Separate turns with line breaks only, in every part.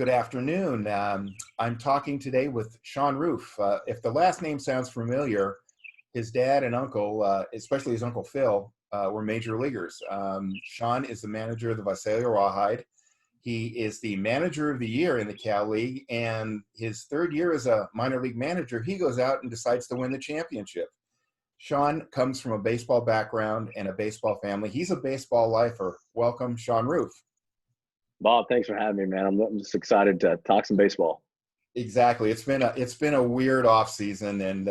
Good afternoon. I'm talking today with Shawn Roof. If the last name sounds familiar, his dad and uncle, especially his uncle Phil, were major leaguers. Shawn is the manager of the Visalia Rawhide. He is the manager of the year in the Cal League, and his third year as a minor league manager, he goes out and decides to win the championship. Shawn comes from a baseball background and a baseball family. He's a baseball lifer. Welcome, Shawn Roof.
Bob, thanks for having me, man. I'm just excited to talk some baseball.
Exactly. It's been a weird off season, and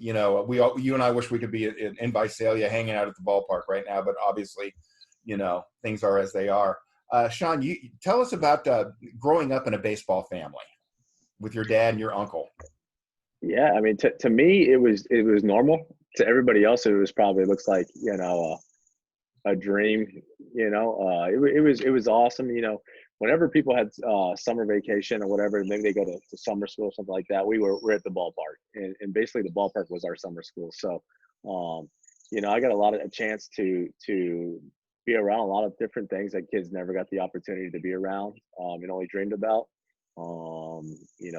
you and I wish we could be in Visalia hanging out at the ballpark right now, but obviously, things are as they are. Shawn, you tell us about growing up in a baseball family with your dad and your uncle.
Yeah, I mean, to me, it was normal. To everybody else, it was probably looks like a dream. It was awesome. Whenever people had summer vacation or whatever, maybe they go to summer school or something like that. We're at the ballpark, and basically the ballpark was our summer school. So, I got a chance to be around a lot of different things that kids never got the opportunity to be around and only dreamed about.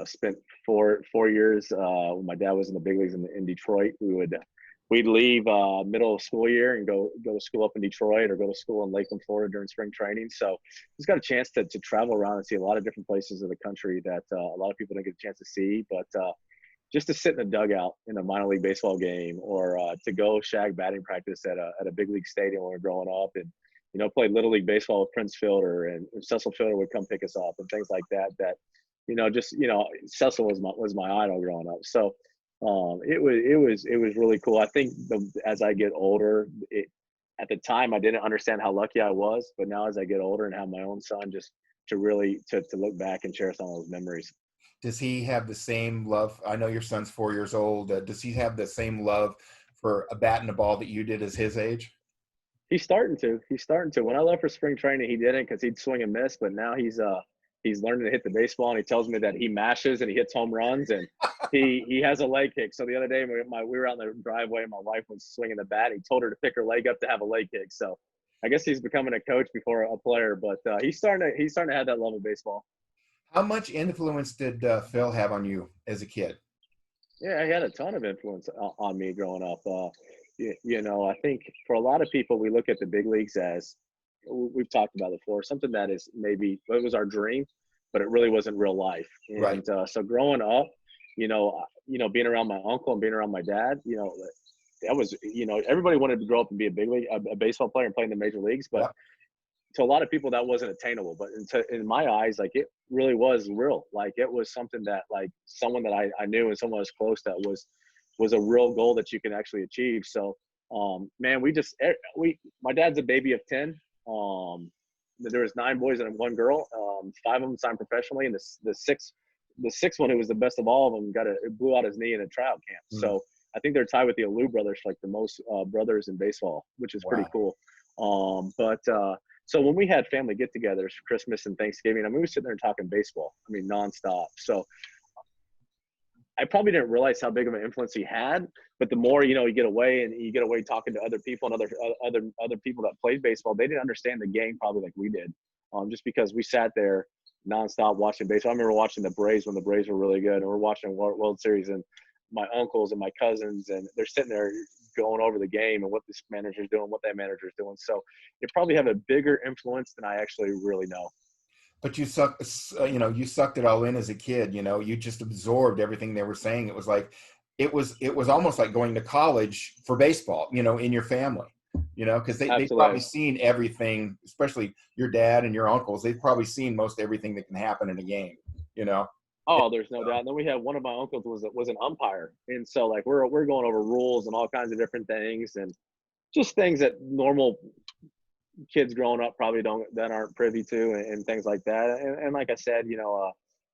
Spent four years when my dad was in the big leagues in Detroit. We'd leave middle of school year and go to school up in Detroit or go to school in Lakeland, Florida during spring training. So just got a chance to travel around and see a lot of different places of the country that a lot of people didn't get a chance to see. But just to sit in a dugout in a minor league baseball game or to go shag batting practice at a big league stadium when we were growing up and, played Little League Baseball with Prince Fielder and Cecil Fielder would come pick us up and things like that, Cecil was my idol growing up. So it was really cool. I think as I get older, at the time I didn't understand how lucky I was, but now as I get older and have my own son, just to really to look back and share some of those memories.
Does he have the same love? I know your son's 4 years old. Does he have the same love for a bat and a ball that you did as his age?
He's starting to. When I left for spring training, he didn't because he'd swing and miss, but now he's learning to hit the baseball, and he tells me that he mashes and he hits home runs, and he has a leg kick. So the other day we were out in the driveway, and my wife was swinging the bat. He told her to pick her leg up to have a leg kick. So I guess he's becoming a coach before a player, but he's starting to have that love of baseball.
How much influence did Phil have on you as a kid?
Yeah, he had a ton of influence on me growing up. I think for a lot of people, we look at the big leagues as we've talked about before, something that is maybe it was our dream, but it really wasn't real life. And
Right.
So growing up, being around my uncle and being around my dad, that was, everybody wanted to grow up and be a baseball player and play in the major leagues, but
Yeah.
to a lot of people that wasn't attainable. But in my eyes, like it really was real. Like it was something that like someone that I knew and someone was close that was a real goal that you can actually achieve. So, man, my dad's a baby of 10. There was 9 boys and 1 girl. 5 of them signed professionally, and the sixth one, who was the best of all of them, it blew out his knee in a tryout camp.
Mm.
So I think they're tied with the Alou brothers for like the most brothers in baseball, which is pretty
Wow.
cool. So when we had family get-togethers for Christmas and Thanksgiving, I mean, we were sitting there and talking baseball. I mean, nonstop. So I probably didn't realize how big of an influence he had, but the more, you get away talking to other people and other people that played baseball, they didn't understand the game probably like we did. Just because we sat there nonstop watching baseball. I remember watching the Braves when the Braves were really good, and we're watching World Series, and my uncles and my cousins, and they're sitting there going over the game and what this manager's doing, what that manager's doing. So it probably have a bigger influence than I actually really know.
But you sucked it all in as a kid. You just absorbed everything they were saying. It was like, it was almost like going to college for baseball, in your family, because they've probably
Absolutely.
seen everything, especially your dad and your uncles. They've probably seen most everything that can happen in a game, you know?
Oh, there's no doubt. And then we had one of my uncles was an umpire, and so like we're going over rules and all kinds of different things, and just things that normal kids growing up probably aren't privy to, and things like that. And like I said,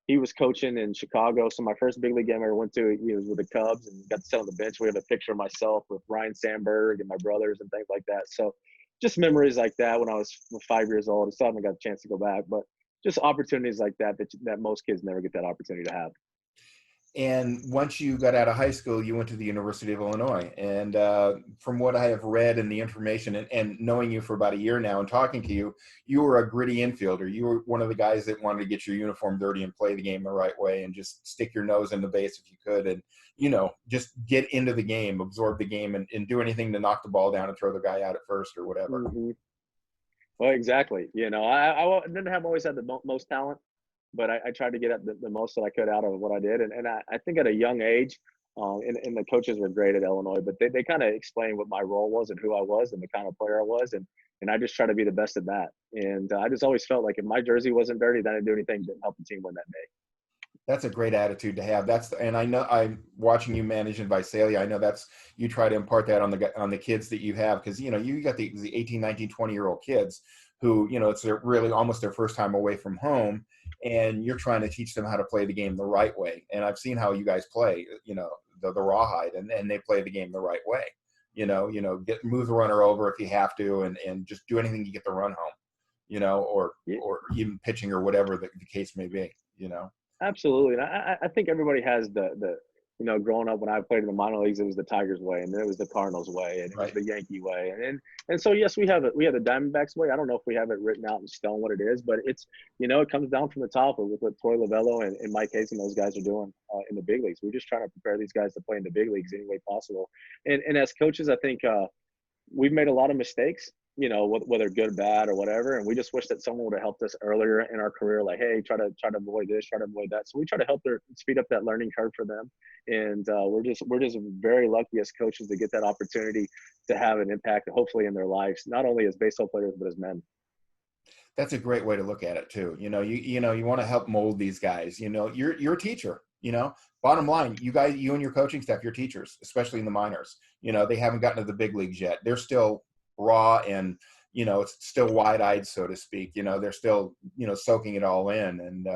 he was coaching in Chicago. So my first big league game I ever went to, he was with the Cubs and got to sit on the bench. We have a picture of myself with Ryan Sandberg and my brothers and things like that. So just memories like that when I was 5 years old. I still haven't got a chance to go back, but just opportunities like that most kids never get that opportunity to have.
And once you got out of high school, you went to the University of Illinois. And from what I have read and the information, and knowing you for about a year now and talking to you, you were a gritty infielder. You were one of the guys that wanted to get your uniform dirty and play the game the right way and just stick your nose in the base if you could. And, just get into the game, absorb the game, and do anything to knock the ball down and throw the guy out at first or whatever.
Mm-hmm. Well, exactly. I didn't have always had the most talent, but I tried to get at the most that I could out of what I did. And I think at a young age, and the coaches were great at Illinois, but they kind of explained what my role was and who I was and the kind of player I was. And I just tried to be the best at that. And I just always felt like if my jersey wasn't dirty, then I didn't do anything to help the team win that day.
That's a great attitude to have. And I know, I'm watching you manage in Visalia. I know you try to impart that on the kids that you have, because you got the 18, 19, 20-year-old kids who it's really almost their first time away from home, and you're trying to teach them how to play the game the right way. And I've seen how you guys play, the Rawhide, and they play the game the right way. Move the runner over if you have to, and just do anything to get the run home, or even pitching or whatever the case may be.
Absolutely. And I think everybody has growing up when I played in the minor leagues, it was the Tigers way, and then it was the Cardinals way, and it was the Yankee way. And so, yes, we have the Diamondbacks way. I don't know if we have it written out in stone what it is, but it's, it comes down from the top with what Troy Lavello and Mike Hayes and those guys are doing in the big leagues. We're just trying to prepare these guys to play in the big leagues any way possible. And as coaches, I think we've made a lot of mistakes, whether good, bad, or whatever. And we just wish that someone would have helped us earlier in our career. Like, hey, try to avoid this, try to avoid that. So we try to help speed up that learning curve for them. And we're just very lucky as coaches to get that opportunity to have an impact, hopefully, in their lives, not only as baseball players, but as men.
That's a great way to look at it too. You want to help mold these guys. You're a teacher. Bottom line, you and your coaching staff, you're teachers, especially in the minors. They haven't gotten to the big leagues yet. They're still raw and it's still wide-eyed, so to speak. They're still soaking it all in, and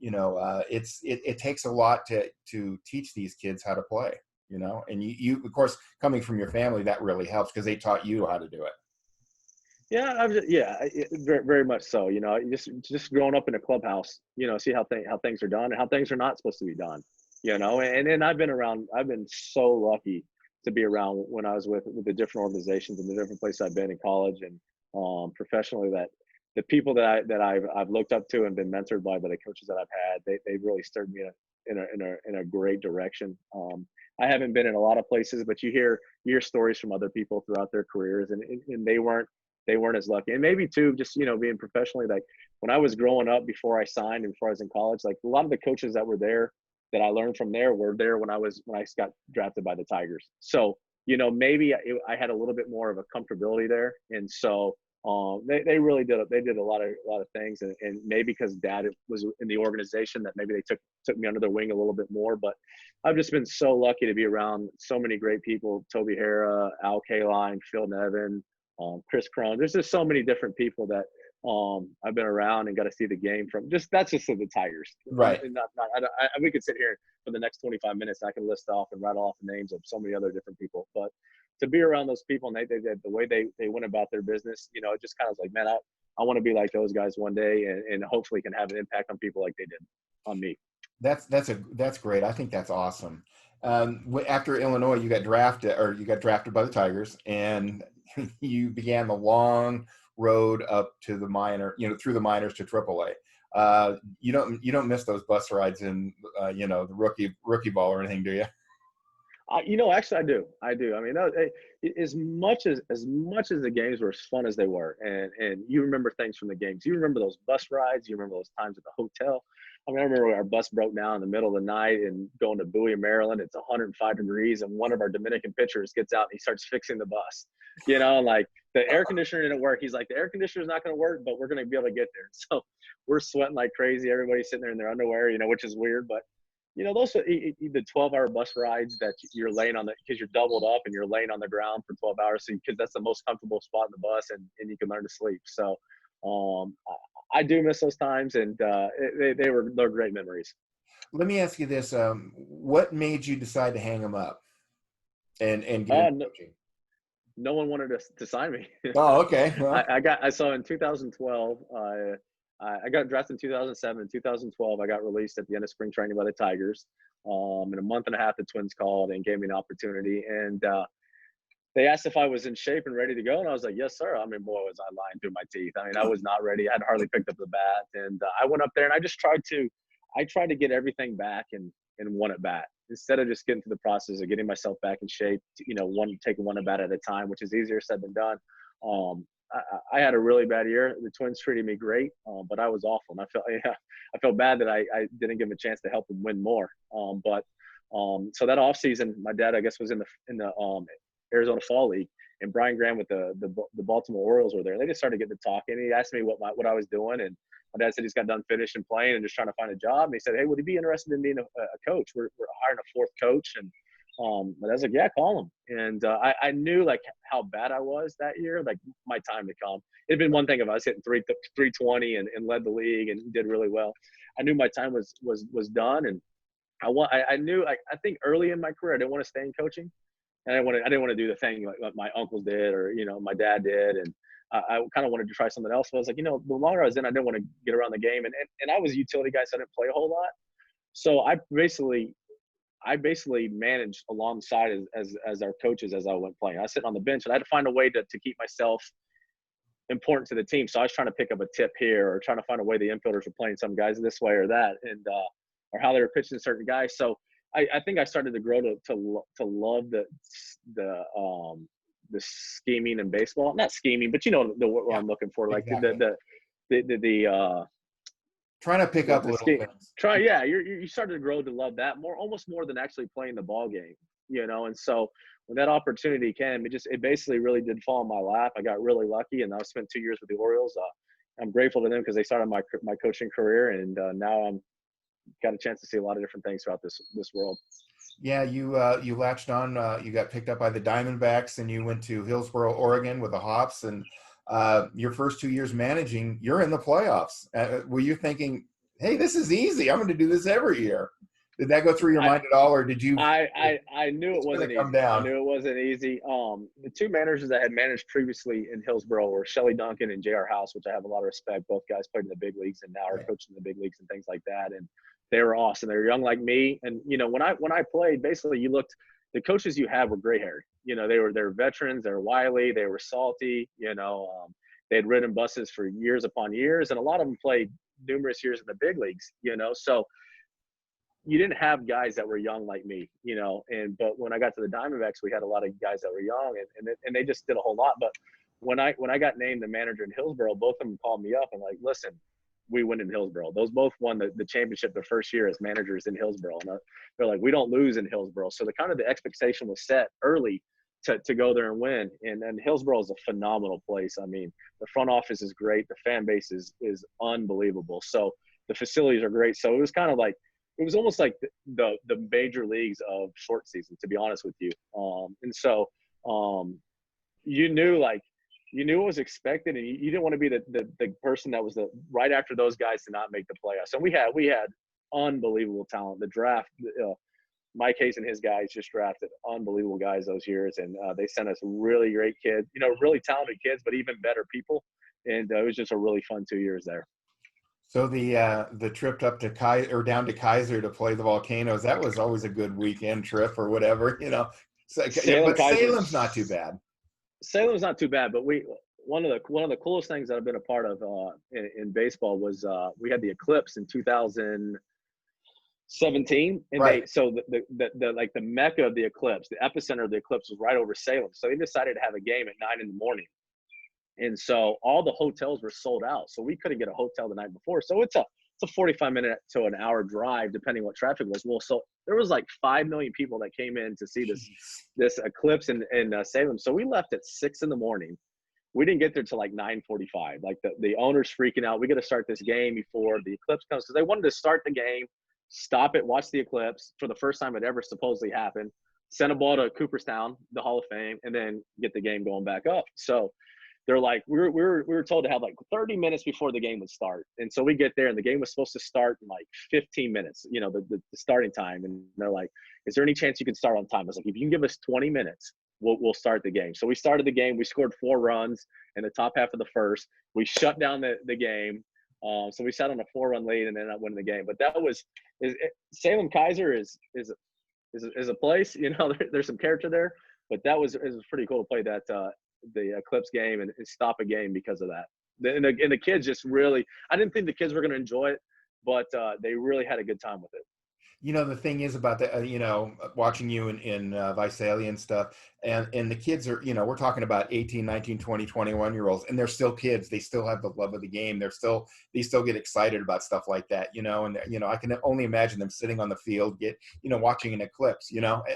it takes a lot to teach these kids how to play. And you of course, coming from your family, that really helps because they taught you how to do it.
Yeah, very, very much so. Just growing up in a clubhouse, see how things are done and how things are not supposed to be done. And then I've been so lucky to be around when I was with the different organizations and the different places I've been in college and professionally, that the people that I've looked up to and been mentored by the coaches that I've had, they really steered me in a great direction. I haven't been in a lot of places, but you hear stories from other people throughout their careers, and they weren't as lucky. And maybe too, just being professionally, like when I was growing up, before I signed and before I was in college, like a lot of the coaches that were there that I learned from there were there when I got drafted by the Tigers. So, maybe I had a little bit more of a comfortability there. And so they really did a lot of things. And maybe because Dad was in the organization, that maybe they took me under their wing a little bit more. But I've just been so lucky to be around so many great people: Toby Hara, Al Kaline, Phil Nevin, Chris Cron. There's just so many different people that I've been around and got to see the game from. That's just the Tigers,
right?
And we could sit here for the next 25 minutes. I can list off and rattle off the names of so many other different people, but to be around those people and they the way they went about their business, it just kind of was like, man, I want to be like those guys one day, and hopefully can have an impact on people like they did on me.
That's great. I think that's awesome. After Illinois, you got drafted by the Tigers, and you began the long road up to the through the minors to AAA. You don't miss those bus rides in the rookie ball or anything, do you?
Actually, I do. I mean, as much as the games were as fun as they were, and you remember things from the games. You remember those bus rides. You remember those times at the hotel. I mean, I remember our bus broke down in the middle of the night and going to Bowie, Maryland. It's 105 degrees, and one of our Dominican pitchers gets out and he starts fixing the bus. Like the air conditioner didn't work. He's like, the air conditioner is not going to work, but we're going to be able to get there. So we're sweating like crazy. Everybody's sitting there in their underwear, which is weird, but. Those are the 12-hour bus rides that you're laying on because you're doubled up and you're laying on the ground for 12 hours. So because that's the most comfortable spot in the bus, and you can learn to sleep. So I do miss those times, and they're great memories.
Let me ask you this: what made you decide to hang them up and get into coaching?
No one wanted to sign me.
Oh, okay. Well.
I saw in 2012. I got drafted in 2007. In 2012, I got released at the end of spring training by the Tigers. In a month and a half, the Twins called and gave me an opportunity. And they asked if I was in shape and ready to go. And I was like, yes, sir. I mean, boy, was I lying through my teeth. I mean, I was not ready. I had hardly picked up the bat. And I went up there and I tried to get everything back in one at bat instead of just getting through the process of getting myself back in shape, taking one at bat at a time, which is easier said than done. I had a really bad year. The Twins treated me great, but I was awful. And I felt bad that I didn't give them a chance to help them win more. So that offseason, my dad, I guess, was in the Arizona Fall League, and Brian Graham with the Baltimore Orioles were there. They just started getting to talking. He asked me what I was doing, and my dad said he's got done finishing playing and just trying to find a job. And he said, hey, would he be interested in being a coach? We're hiring a fourth coach. And but I was like, yeah, call him. And I knew like how bad I was that year, like my time to come. It'd been one thing if I was hitting 320 and led the league and did really well. I knew my time was done, and I knew I think early in my career I didn't want to stay in coaching. And I didn't want to do the thing like my uncles did or, my dad did. And I kind of wanted to try something else. But I was like, the longer I was in, I didn't want to get around the game. And I was a utility guy, so I didn't play a whole lot. So I basically managed alongside as our coaches as I went playing. I was sitting on the bench, and I had to find a way to keep myself important to the team. So I was trying to pick up a tip here or trying to find a way the infielders were playing some guys this way or that, and or how they were pitching certain guys. So I think I started to grow to love the scheming in baseball. Not scheming, but what I'm looking for, like exactly. the
trying to pick up little things.
You started to grow to love that almost more than actually playing the ball game, And so when that opportunity came, it basically really did fall in my lap. I got really lucky, and I spent 2 years with the Orioles. I'm grateful to them because they started my coaching career, and now I'm got a chance to see a lot of different things throughout this world.
Yeah, you latched on. You got picked up by the Diamondbacks, and you went to Hillsboro, Oregon, with the Hops. And your first 2 years managing, you're in the playoffs. Were you thinking, "Hey, this is easy. I'm going to do this every year"? Did that go through your mind at all, or did you?
I knew it wasn't easy. I knew it wasn't easy. The two managers I had managed previously in Hillsboro were Shelley Duncan and J.R. House, which I have a lot of respect. Both guys played in the big leagues and now are coaching in the big leagues and things like that. And they were awesome. They were young like me. And when I played, basically the coaches you had were gray haired. They were veterans. They were wily. They were salty. They had ridden buses for years upon years, and a lot of them played numerous years in the big leagues. So you didn't have guys that were young like me, but when I got to the Diamondbacks, we had a lot of guys that were young, and they just did a whole lot. But when I got named the manager in Hillsboro, both of them called me up and like, listen, we win in Hillsboro. Those both won the championship the first year as managers in Hillsboro. And they're like, we don't lose in Hillsboro. So the expectation was set early to go there and win. And Hillsboro is a phenomenal place. I mean, the front office is great. The fan base is unbelievable. So the facilities are great. So it was kind of like, it was almost like the major leagues of short season, to be honest with you. And so you knew what was expected, and you didn't want to be the person that was right after those guys to not make the playoffs. And we had unbelievable talent. The draft, Mike Hayes and his guys just drafted unbelievable guys those years, and they sent us really great kids, really talented kids, but even better people. And it was just a really fun 2 years there.
So the trip up to down to Kaiser to play the Volcanoes, that was always a good weekend trip or whatever, So, but Salem's not too bad.
Salem's not too bad, but one of the coolest things that I've been a part of in baseball was we had the eclipse in 2017, and
right.
So the mecca of the eclipse, the epicenter of the eclipse was right over Salem. So they decided to have a game at 9 a.m. And so all the hotels were sold out. So we couldn't get a hotel the night before. So it's a 45-minute to an hour drive, depending what traffic was. Well, so there was like 5 million people that came in to see this eclipse in Salem. So we left at 6 a.m. We didn't get there till like 9:45. Like the owner's freaking out. We got to start this game before the eclipse comes, because they wanted to start the game, stop it, watch the eclipse for the first time it ever supposedly happened, send a ball to Cooperstown, the Hall of Fame, and then get the game going back up. So they're like, we were told to have like 30 minutes before the game would start. And so we get there, and the game was supposed to start in like 15 minutes, the starting time. And they're like, is there any chance you can start on time? I was like, if you can give us 20 minutes, we'll start the game. So we started the game. We scored 4 runs in the top half of the first. We shut down the game. So we sat on a 4-run lead and ended up winning the game. But that was Salem Kaiser is a place. There's some character there. But it was pretty cool to play that the Eclipse game and stop a game because of that. And the kids just really, I didn't think the kids were going to enjoy it, but they really had a good time with it.
The thing is about that, watching you in Visalia and stuff, and the kids are, we're talking about 18, 19, 20, 21-year-olds, and they're still kids. They still have the love of the game. They still get excited about stuff like that, and, I can only imagine them sitting on the field, watching an eclipse,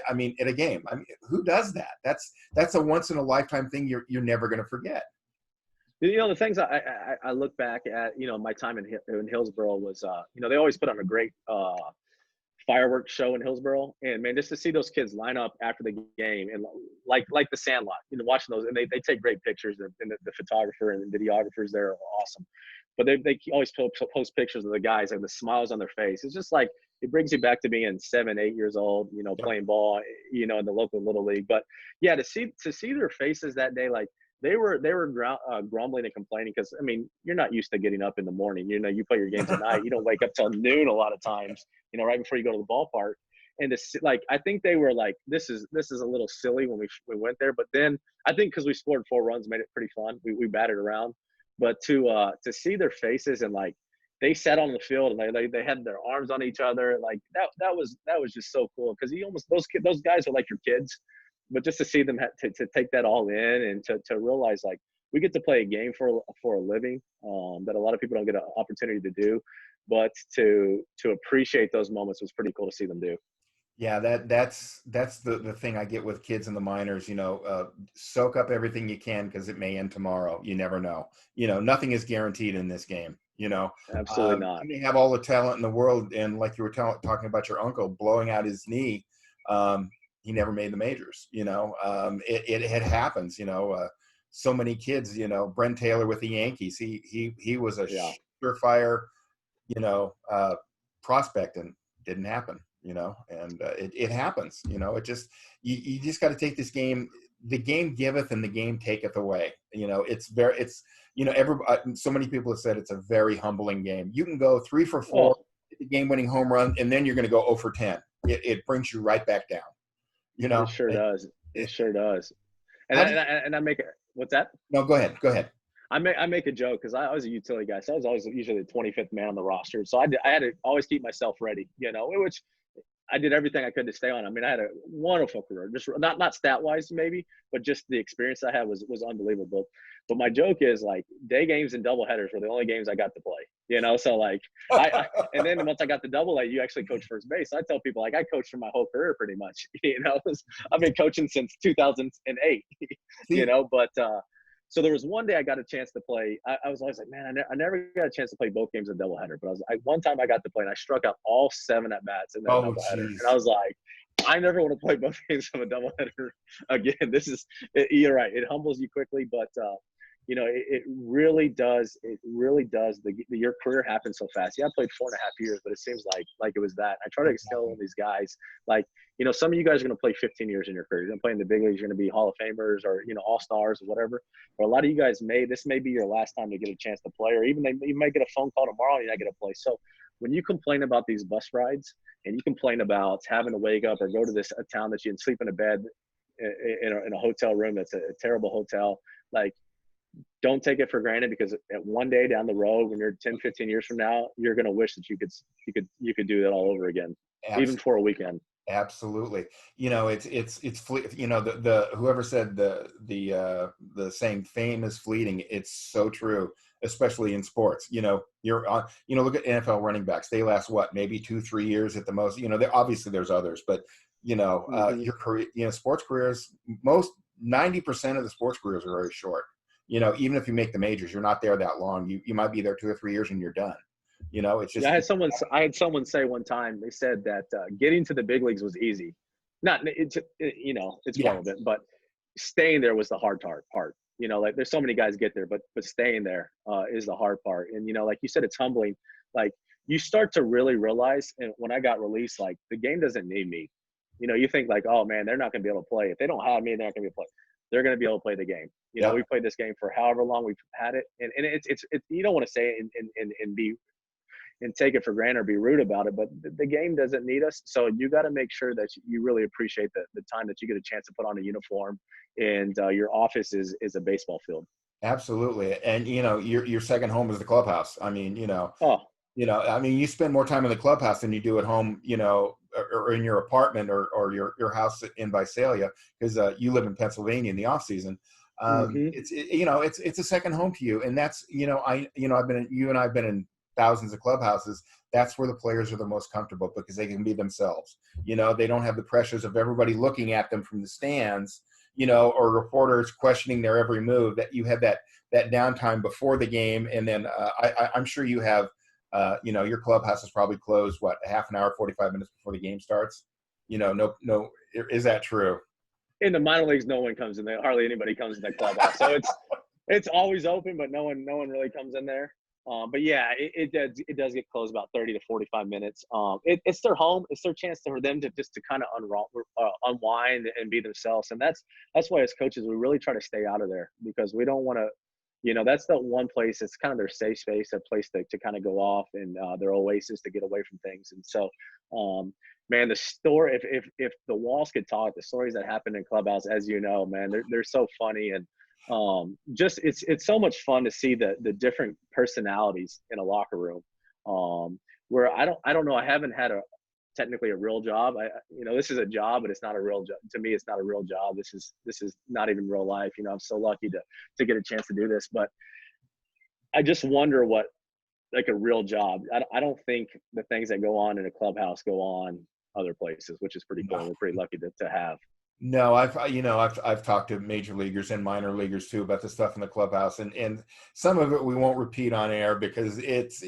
I mean, at a game. I mean, who does that? That's a once in a lifetime thing you're never going to forget.
The things I look back at, my time in Hillsboro was, they always put on a great fireworks show in Hillsboro, and man, just to see those kids line up after the game and like the Sandlot, watching those, and they take great pictures, and the photographer and the videographers there are awesome, but they always post pictures of the guys and the smiles on their face. It's just like it brings you back to being 7, 8 years old, playing ball, in the local little league. But yeah, to see their faces that day, like they were grumbling and complaining because, I mean, you're not used to getting up in the morning. You play your games at night. You don't wake up till noon a lot of times, right before you go to the ballpark. And I think they were like, this is a little silly when we went there. But then I think because we scored 4 runs, made it pretty fun. We batted around. But to see their faces and like they sat on the field and they had their arms on each other, like that was just so cool because those guys are like your kids. But just to see them to take that all in and to realize like we get to play a game for a living that a lot of people don't get an opportunity to do, but to appreciate those moments was pretty cool to see them do.
Yeah, that's the thing I get with kids in the minors. Soak up everything you can because it may end tomorrow. You never know. Nothing is guaranteed in this game.
Absolutely not.
You may have all the talent in the world, and like you were talking about your uncle blowing out his knee. He never made the majors, it happens, so many kids, Brent Taylor with the Yankees, he was a surefire, prospect, and didn't happen, and it happens, it just, you just got to take this game, the game giveth and the game taketh away, so many people have said it's a very humbling game. You can go 3 for 4, the game-winning home run, and then you're going to go 0 for 10. It brings you right back down.
It sure does. It sure does. And I make it. What's that?
No, go ahead.
I make a joke because I was a utility guy, so I was always usually the 25th man on the roster. So I had to always keep myself ready, which I did everything I could to stay on. I mean, I had a wonderful career, just not stat wise maybe, but just the experience I had was unbelievable. But my joke is like day games and doubleheaders were the only games I got to play, so like and then once I got to Double-A, you actually coach first base. So I tell people like I coached for my whole career pretty much, I've been coaching since 2008, but so there was one day I got a chance to play. I was always like, man, I never got a chance to play both games of doubleheader. But one time I got to play and I struck out all 7 at bats in that doubleheader. And I was like, I never want to play both games of a doubleheader again. You're right. It humbles you quickly, but it really does. It really does. Your career happens so fast. Yeah, I played 4.5 years, but it seems like it was that. I try to tell all these guys, like, some of you guys are going to play 15 years in your career. You're going to play in the big leagues. You're going to be Hall of Famers or, All-Stars or whatever. But a lot of you guys this may be your last time to get a chance to play, or even you might get a phone call tomorrow and you're not going to play. So when you complain about these bus rides and you complain about having to wake up or go to a town that you can sleep in a bed in a hotel room that's a terrible hotel, like, don't take it for granted because at one day down the road, when you're 10, 15 years from now, you're going to wish that you could do that all over again, even for a weekend.
Absolutely. It's the whoever said the saying fame is fleeting. It's so true, especially in sports. You're on, look at NFL running backs. They last maybe 2-3 years at the most. Obviously there's others, but your career, sports careers, 90% of the sports careers are very short. Even if you make the majors, you're not there that long. You might be there 2 or 3 years and you're done. It's just.
Yeah, I had someone say one time. They said that getting to the big leagues was easy. It's relevant, but staying there was the hard part. Like there's so many guys get there, but staying there is the hard part. And like you said, it's humbling. Like you start to really realize, and when I got released, like the game doesn't need me. You think like, oh man, they're not going to be able to play if they don't have me. They're not going to be able to play. they're going to be able to play the game. You know,
Yeah.
we played this game for however long we've had it, and it's you don't want to say it and be and take it for granted or be rude about it, but the game doesn't need us. So you got to make sure that you really appreciate the time that you get a chance to put on a uniform, and your office is a baseball field.
Absolutely. And, your second home is the clubhouse. I mean,
Oh,
I mean, you spend more time in the clubhouse than you do at home, or in your apartment or your house in Visalia, because you live in Pennsylvania in the off season.
mm-hmm.
It's a second home to you. And that's, you and I've been in thousands of clubhouses. That's where the players are the most comfortable because they can be themselves. They don't have the pressures of everybody looking at them from the stands, or reporters questioning their every move. That you have that downtime before the game. And then I'm sure you have, your clubhouse is probably closed, what, a half an hour, 45 minutes before the game starts? No, is that true?
In the minor leagues, no one comes in there. Hardly anybody comes in the clubhouse. So it's always open, but no one really comes in there. But yeah, it does get closed about 30 to 45 minutes. It's their home. It's their chance for them to just to kind of unwind and be themselves. And that's why as coaches, we really try to stay out of there because we don't want to, that's the one place. It's kind of their safe space, a place to kind of go off and their oasis to get away from things. And so, man, the story, if the walls could talk, the stories that happen in clubhouse, as you know, man, they're so funny. And just it's so much fun to see the different personalities in a locker room, where I don't know, I haven't had technically a real job. This is a job, but it's not a real job to me. It's not a real job. This is not even real life. I'm so lucky to get a chance to do this, but I just wonder what like a real job. I don't think the things that go on in a clubhouse go on other places, which is pretty cool. We're pretty lucky to have.
No, I've talked to major leaguers and minor leaguers too about the stuff in the clubhouse, and some of it we won't repeat on air because it's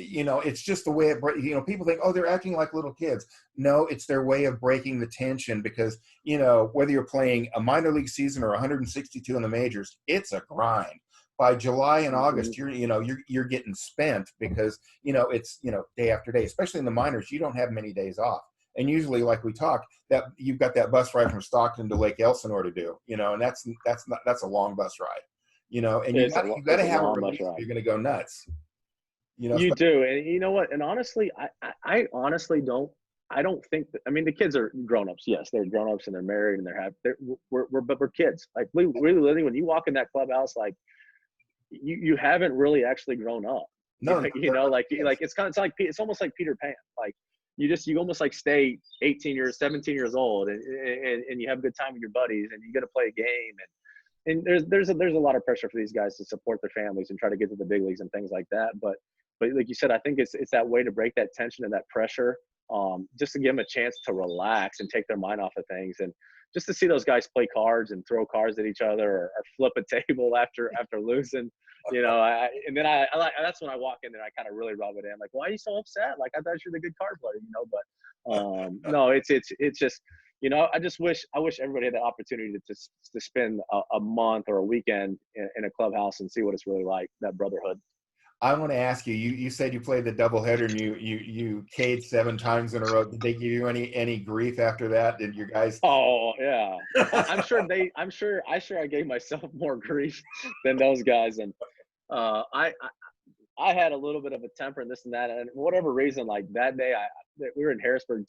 just the way it. People think, oh, they're acting like little kids. No, it's their way of breaking the tension because whether you're playing a minor league season or 162 in the majors, it's a grind. By July and August, you're getting spent because it's day after day, especially in the minors. You don't have many days off. And usually, like we talked, that you've got that bus ride from Stockton to Lake Elsinore to do, and that's a long bus ride, and you got to have a release if you're going to go nuts.
You do, and you know what? And honestly, I honestly don't. I don't think that. I mean, the kids are grown-ups. Yes, they're grown-ups and they're married and we're kids. Like really, when you walk in that clubhouse, like you haven't really actually grown up.
No,
it's almost like Peter Pan. Like you almost like stay 18 years, 17 years old, and you have a good time with your buddies, and you get to play a game, and there's a lot of pressure for these guys to support their families and try to get to the big leagues and things like that. But like you said, I think it's that way to break that tension and that pressure, just to give them a chance to relax and take their mind off of things, and just to see those guys play cards and throw cards at each other or flip a table after losing. And then I that's when I walk in there, I kind of really rub it in. Like, why are you so upset? Like, I thought you were the good card player, but no, it's just, I wish everybody had the opportunity to spend a month or a weekend in a clubhouse and see what it's really like, that brotherhood.
I want to ask you, you said you played the doubleheader and you K'd 7 times in a row. Did they give you any grief after that? Did your guys?
Oh yeah, I'm sure I gave myself more grief than those guys, and I had a little bit of a temper and this and that, and for whatever reason, like that day, we were in Harrisburg,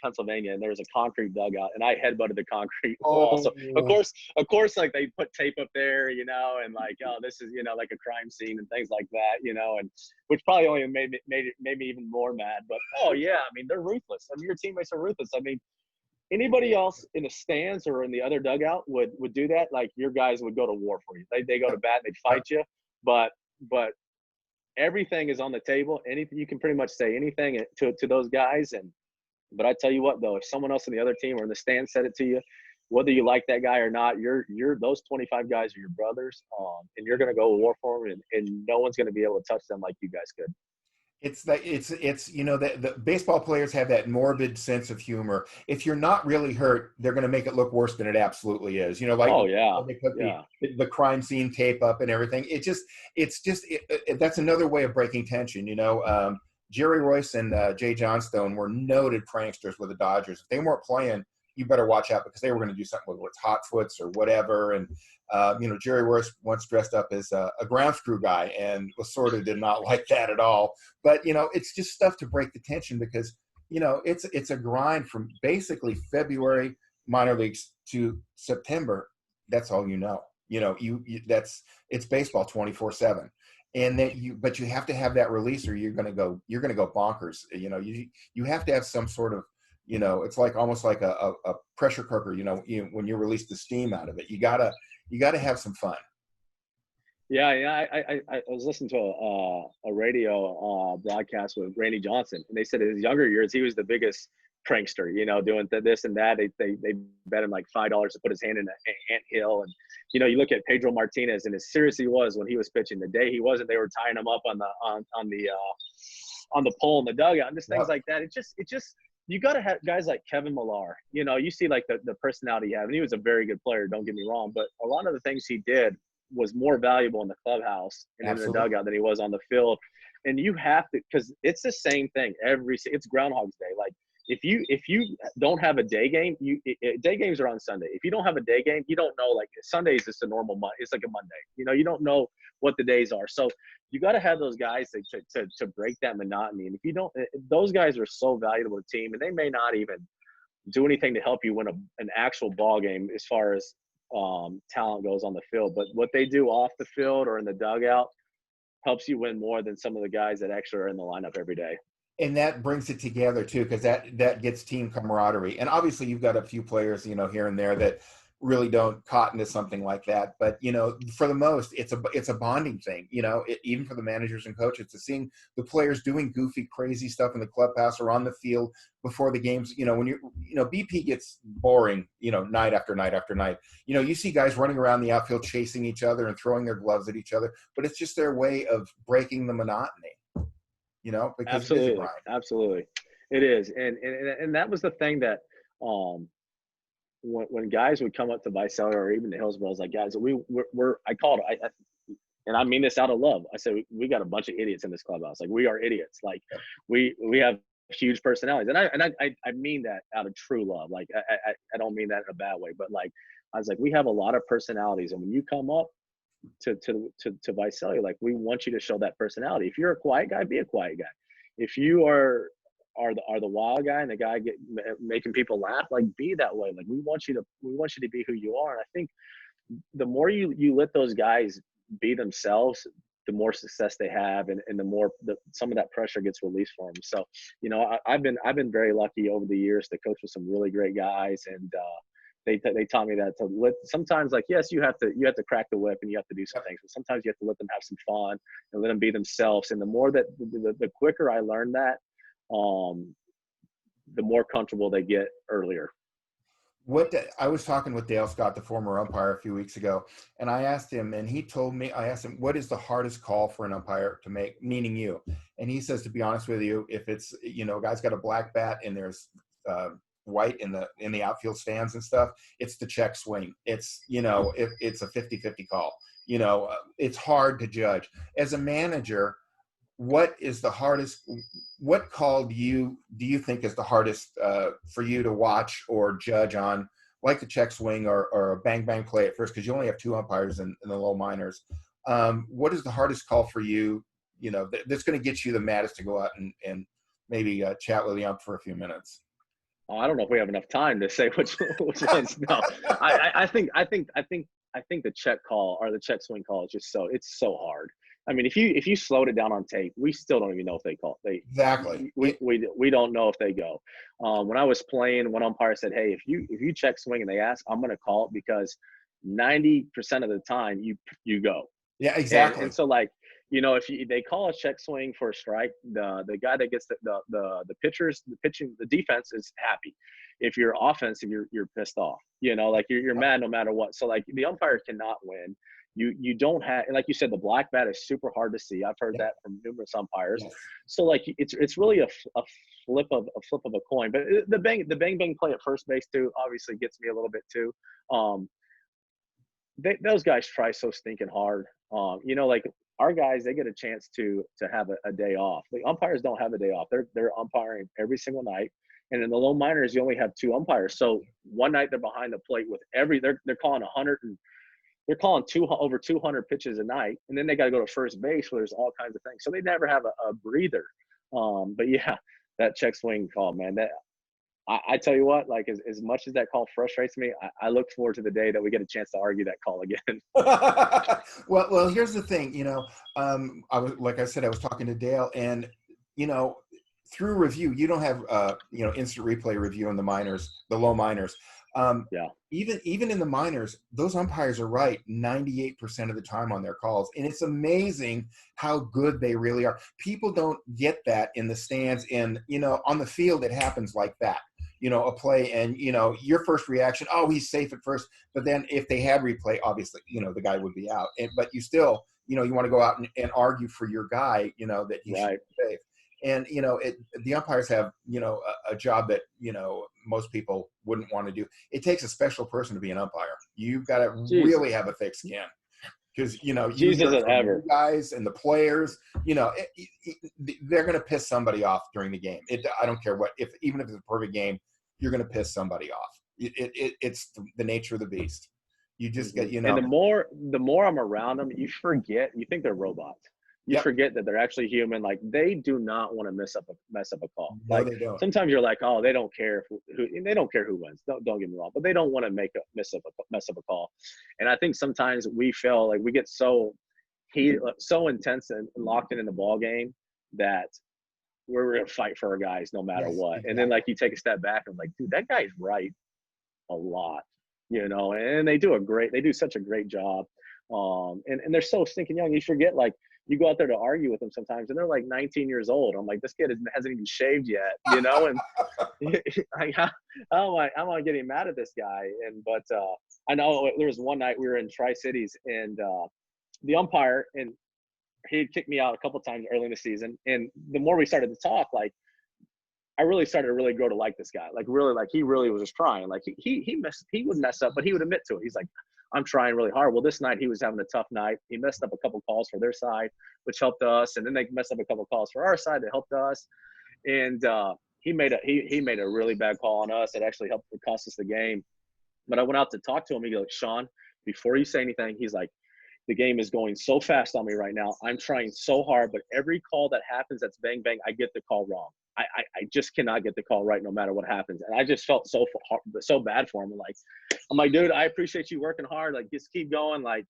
Pennsylvania, and there was a concrete dugout, and I headbutted the concrete wall. So of course, like they put tape up there, and like, oh, this is like a crime scene and things like that, and which probably only made me even more mad. But oh yeah, I mean, they're ruthless. I mean, your teammates are ruthless. I mean, anybody else in the stands or in the other dugout would do that. Like, your guys would go to war for you. They go to bat, they'd fight you, but everything is on the table. Anything, you can pretty much say anything to those guys. But I tell you what, though, if someone else on the other team or in the stand said it to you, whether you like that guy or not, you're those 25 guys are your brothers, and you're going to go to war for them, and no one's going to be able to touch them like you guys could.
It's the baseball players have that morbid sense of humor. If you're not really hurt, they're going to make it look worse than it absolutely is. Like,
oh yeah,
they put the crime scene tape up and everything. That's another way of breaking tension. Jerry Royce and Jay Johnstone were noted pranksters with the Dodgers. If they weren't playing, you better watch out because they were going to do something with hot foots or whatever. And, Jerry once dressed up as a ground screw guy, and Lasorda did not like that at all. But, it's just stuff to break the tension because, it's a grind from basically February minor leagues to September. That's all it's baseball 24/7. And but you have to have that release or you're going to go bonkers. You have to have some sort of, it's like almost like a pressure cooker, when you release the steam out of it, you gotta have some fun.
Yeah, yeah. I was listening to a radio broadcast with Randy Johnson, and they said in his younger years he was the biggest prankster, doing this and that. They bet him like $5 to put his hand in an anthill, and you look at Pedro Martinez, and as serious he was when he was pitching. The day he wasn't, they were tying him up on the pole in the dugout, and just things like that. It just you got to have guys like Kevin Millar. You see like the personality he had, and he was a very good player. Don't get me wrong, but a lot of the things he did was more valuable in the clubhouse and in the dugout than he was on the field. And you have to, because it's the same thing it's Groundhog's Day. Like if you don't have a day game, day games are on Sunday. If you don't have a day game, you don't know, like Sunday is just a normal month. It's like a Monday. You don't know what the days are. So you got to have those guys to break that monotony. And if you don't, those guys are so valuable to the team, and they may not even do anything to help you win an actual ball game as far as talent goes on the field, but what they do off the field or in the dugout helps you win more than some of the guys that actually are in the lineup every day.
And that brings it together too, because that gets team camaraderie. And obviously you've got a few players, here and there that really don't cotton to something like that. But, for the most, it's a bonding thing, even for the managers and coaches, to seeing the players doing goofy, crazy stuff in the clubhouse or on the field before the games. When BP gets boring, night after night after night, you see guys running around the outfield chasing each other and throwing their gloves at each other, but it's just their way of breaking the monotony, because
Absolutely. It is. And that was the thing that, when guys would come up to Visalia or even to Hillsborough, I was like, guys, I called it, and I mean this out of love. I said, we got a bunch of idiots in this clubhouse. Like, we are idiots. Like, we have huge personalities. And I mean that out of true love. Like, I don't mean that in a bad way, but like, I was like, we have a lot of personalities. And when you come up to Visalia, like, we want you to show that personality. If you're a quiet guy, be a quiet guy. If you are the wild guy and the guy making people laugh, like, be that way. Like, we want you to be who you are. And I think the more you let those guys be themselves, the more success they have, and the more some of that pressure gets released for them. So, I've been very lucky over the years to coach with some really great guys, and they taught me that sometimes, like, yes, you have to crack the whip and you have to do some things, but sometimes you have to let them have some fun and let them be themselves. And the more that the quicker I learned that, the more comfortable they get earlier.
I was talking with Dale Scott, the former umpire, a few weeks ago, and I asked him, and he told me, what is the hardest call for an umpire to make, meaning you? And he says, to be honest with you, if it's, a guy's got a black bat and there's white in the outfield stands and stuff, it's the check swing. It's, it's a 50-50 call. It's hard to judge. As a manager, what call do you think is the hardest for you to watch or judge on, like the check swing or a bang bang play at first, because you only have two umpires in the low minors? What is the hardest call for you, that's going to get you the maddest to go out and maybe chat with the ump for a few minutes?
Oh, I don't know if we have enough time to say which ones. No, I think the check call or the check swing call is just it's so hard. I mean, if you slowed it down on tape, we still don't even know if they call.
Exactly.
We don't know if they go. When I was playing, one umpire said, "Hey, if you check swing and they ask, I'm going to call it because 90% of the time you go."
Yeah, exactly.
And so, like, if they call a check swing for a strike, the guy that gets the pitchers, the pitching, the defense is happy. If you're offensive, you're pissed off. Like, you're mad no matter what. So, like, the umpire cannot win. You don't have, and like you said, the black bat is super hard to see. I've heard that from numerous umpires. Yes. So, like, it's really a flip of a coin. But the bang play at first base too obviously gets me a little bit too. Those guys try so stinking hard. Like, our guys, they get a chance to have a day off. The umpires don't have a day off. They're umpiring every single night. And in the low minors, you only have 2 umpires. So one night they're behind the plate with they're calling 100 and they're calling over 200 pitches a night, and then they got to go to first base where there's all kinds of things. So they never have a breather. But yeah, that check swing call, man. That I tell you what, like as much as that call frustrates me, I look forward to the day that we get a chance to argue that call again.
Well, here's the thing. Like I said, I was talking to Dale, and through review, you don't have instant replay review in the minors, the low minors.
Yeah.
Even in the minors, those umpires are right 98% of the time on their calls, and it's amazing how good they really are. People don't get that in the stands, and on the field it happens like that. A play, and your first reaction, oh, he's safe at first, but then if they had replay, obviously the guy would be out. But you still you want to go out and argue for your guy, that he should be safe. And the umpires have a job that most people wouldn't want to do. It takes a special person to be an umpire. You've got to really have a thick skin, because you hear from the guys and the players. They're going to piss somebody off during the game. I don't care even if it's a perfect game, you're going to piss somebody off. It's the nature of the beast. You just get
And the more I'm around them, you forget. You think they're robots. You forget that they're actually human. Like, they do not want to mess up a call.
No,
like,
they don't.
Sometimes you're like, oh, they don't care they don't care who wins. Don't get me wrong, but they don't want to mess up a call. And I think sometimes we feel like we get so intense and locked in the ball game that we're going to fight for our guys no matter what. Exactly. And then, like, you take a step back and like, dude, that guy's right a lot, and they do such a great job. And they're so stinking young. You forget, like, you go out there to argue with them sometimes, and they're like 19 years old. I'm like, this kid hasn't even shaved yet, and how am I getting mad at this guy? But I know there was one night we were in Tri-Cities, and the umpire, and he had kicked me out a couple times early in the season. And the more we started to talk, like, I really started to really grow to like this guy. Like, really, like, he really was just trying. Like, he would mess up, but he would admit to it. He's like, I'm trying really hard. Well, this night he was having a tough night. He messed up a couple calls for their side, which helped us. And then they messed up a couple calls for our side that helped us. And he made a really bad call on us. It actually helped cost us the game. But I went out to talk to him. He goes, Shawn, before you say anything, he's like, the game is going so fast on me right now. I'm trying so hard, but every call that happens that's bang, bang, I get the call wrong. I just cannot get the call right no matter what happens. And I just felt so bad for him. I'm like, dude, I appreciate you working hard. Like, just keep going. Like,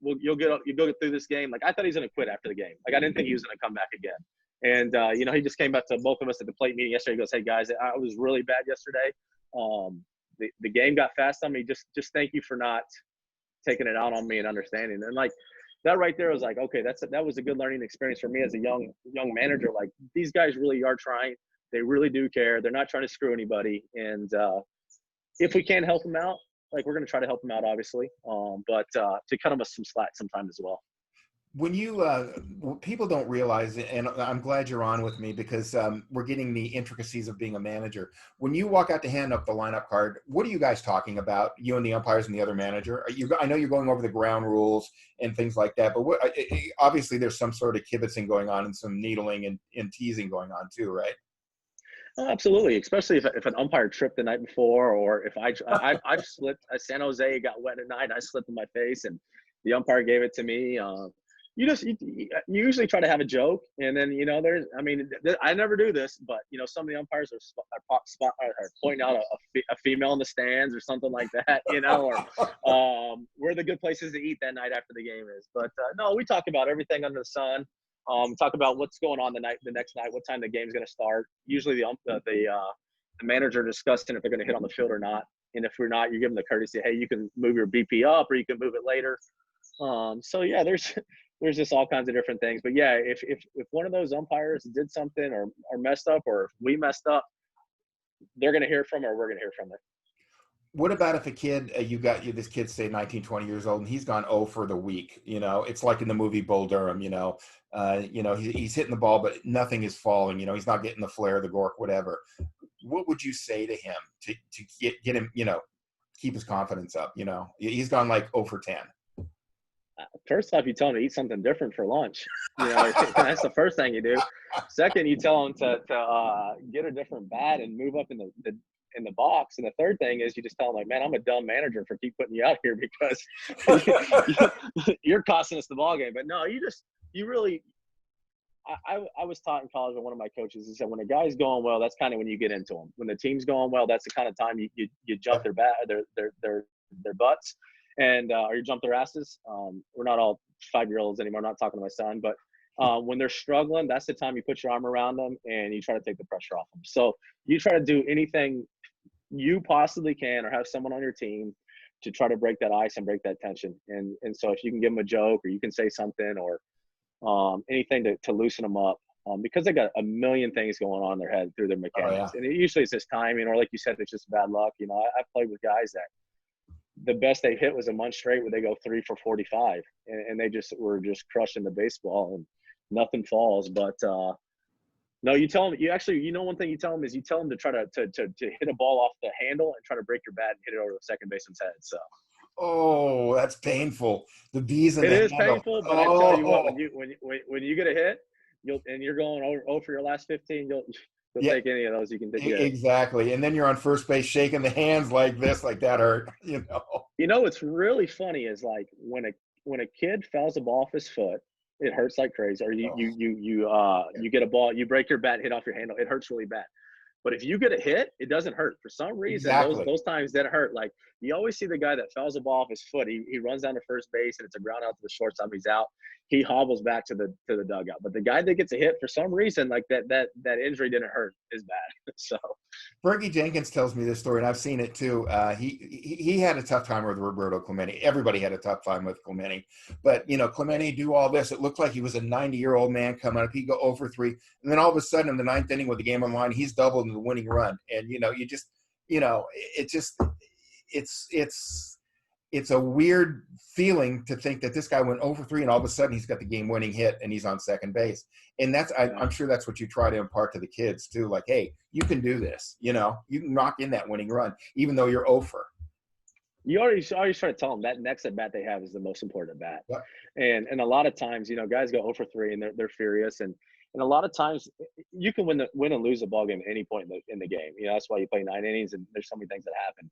you'll go through this game. Like, I thought he was going to quit after the game. Like, I didn't think he was going to come back again. And, he just came back to both of us at the plate meeting yesterday. He goes, hey, guys, I was really bad yesterday. The game got fast on me. Just thank you for not taking it out on me and understanding. And, like, that right there was like, okay, that was a good learning experience for me as a young manager. Like, these guys really are trying. They really do care. They're not trying to screw anybody. And if we can help them out, like, we're going to try to help them out, obviously. But to cut them some slack sometime as well.
When people don't realize it, and I'm glad you're on with me, because we're getting the intricacies of being a manager. When you walk out to hand up the lineup card, what are you guys talking about? You and the umpires and the other manager? I know you're going over the ground rules and things like that, but obviously there's some sort of kibitzing going on and some needling and teasing going on too, right?
Oh, absolutely, especially if an umpire tripped the night before, or if I've slipped. San Jose got wet at night. I slipped in my face, and the umpire gave it to me. You usually try to have a joke, and then I never do this, but some of the umpires are pointing out a female in the stands or something like that, or where the good places to eat that night after the game is. But no, we talk about everything under the sun. Talk about what's going on the next night, what time the game's going to start. Usually the manager discussing if they're going to hit on the field or not, and if we're not, you give them the courtesy, hey, you can move your BP up or you can move it later. So yeah, there's just all kinds of different things. But yeah, if one of those umpires did something or messed up, or if we messed up, they're going to hear from it, or we're going to hear from it.
What about if a kid, this kid, say 19, 20 years old, and he's gone 0 for the week? It's like in the movie Bull Durham, he's hitting the ball, but nothing is falling. He's not getting the flare, the gork, whatever. What would you say to him to get him, keep his confidence up? He's gone like 0 for 10.
First off, you tell them to eat something different for lunch. That's the first thing you do. Second, you tell them to get a different bat and move up in the box. And the third thing is you just tell them, like, man, I'm a dumb manager for keep putting you out here because you're costing us the ball game. But no, you really. I was taught in college by one of my coaches. He said, when a guy's going well, that's kind of when you get into them. When the team's going well, that's the kind of time you jump their butts, and or you jump their asses. We're not all 5-year-olds anymore. I'm not talking to my son, but when they're struggling, that's the time you put your arm around them and you try to take the pressure off them. So you try to do anything you possibly can, or have someone on your team to try to break that ice and break that tension. And so if you can give them a joke, or you can say something, or anything to loosen them up, because they got a million things going on in their head through their mechanics. And usually it's just timing, or like you said, it's just bad luck. I played with guys that the best they hit was a month straight where they go 3 for 45, and they just were just crushing the baseball and nothing falls. But no, you tell them, one thing you tell them is you tell them to try to hit a ball off the handle and try to break your bat and hit it over the second baseman's head. So.
Oh, that's painful. The bees in the
It is
handle.
painful, but I tell you what, when you get a hit, you're going over for your last 15, you'll take any of those you can get.
Exactly. And then you're on first base shaking the hands like this, like that hurt,
What's really funny is, like, when a kid fouls a ball off his foot, it hurts like crazy. Or you get a ball, you break your bat, hit off your handle, it hurts really bad. But if you get a hit, it doesn't hurt. For some reason, those times didn't hurt. Like, you always see the guy that fouls the ball off his foot. He runs down to first base, and it's a ground out to the shortstop. He's out. He hobbles back to the dugout. But the guy that gets a hit, for some reason, like that injury didn't hurt as bad. So,
Fergie Jenkins tells me this story, and I've seen it too. He had a tough time with Roberto Clemente. Everybody had a tough time with Clemente. But, Clemente do all this. It looked like he was a 90-year-old man coming up. He'd go 0 for 3. And then all of a sudden, in the 9th inning with the game on line, he's doubled in the winning run. And, it's a weird feeling to think that this guy went 0 for 3, and all of a sudden he's got the game-winning hit and he's on second base. And I'm sure that's what you try to impart to the kids too. Like, hey, you can do this. You can knock in that winning run, even though you're 0 for.
You always try to tell them that next at bat they have is the most important at bat. Yep. And a lot of times, guys go 0 for 3 and they're furious. And a lot of times you can win and lose a ball game at any point in the game. That's why you play 9 innings, and there's so many things that happen.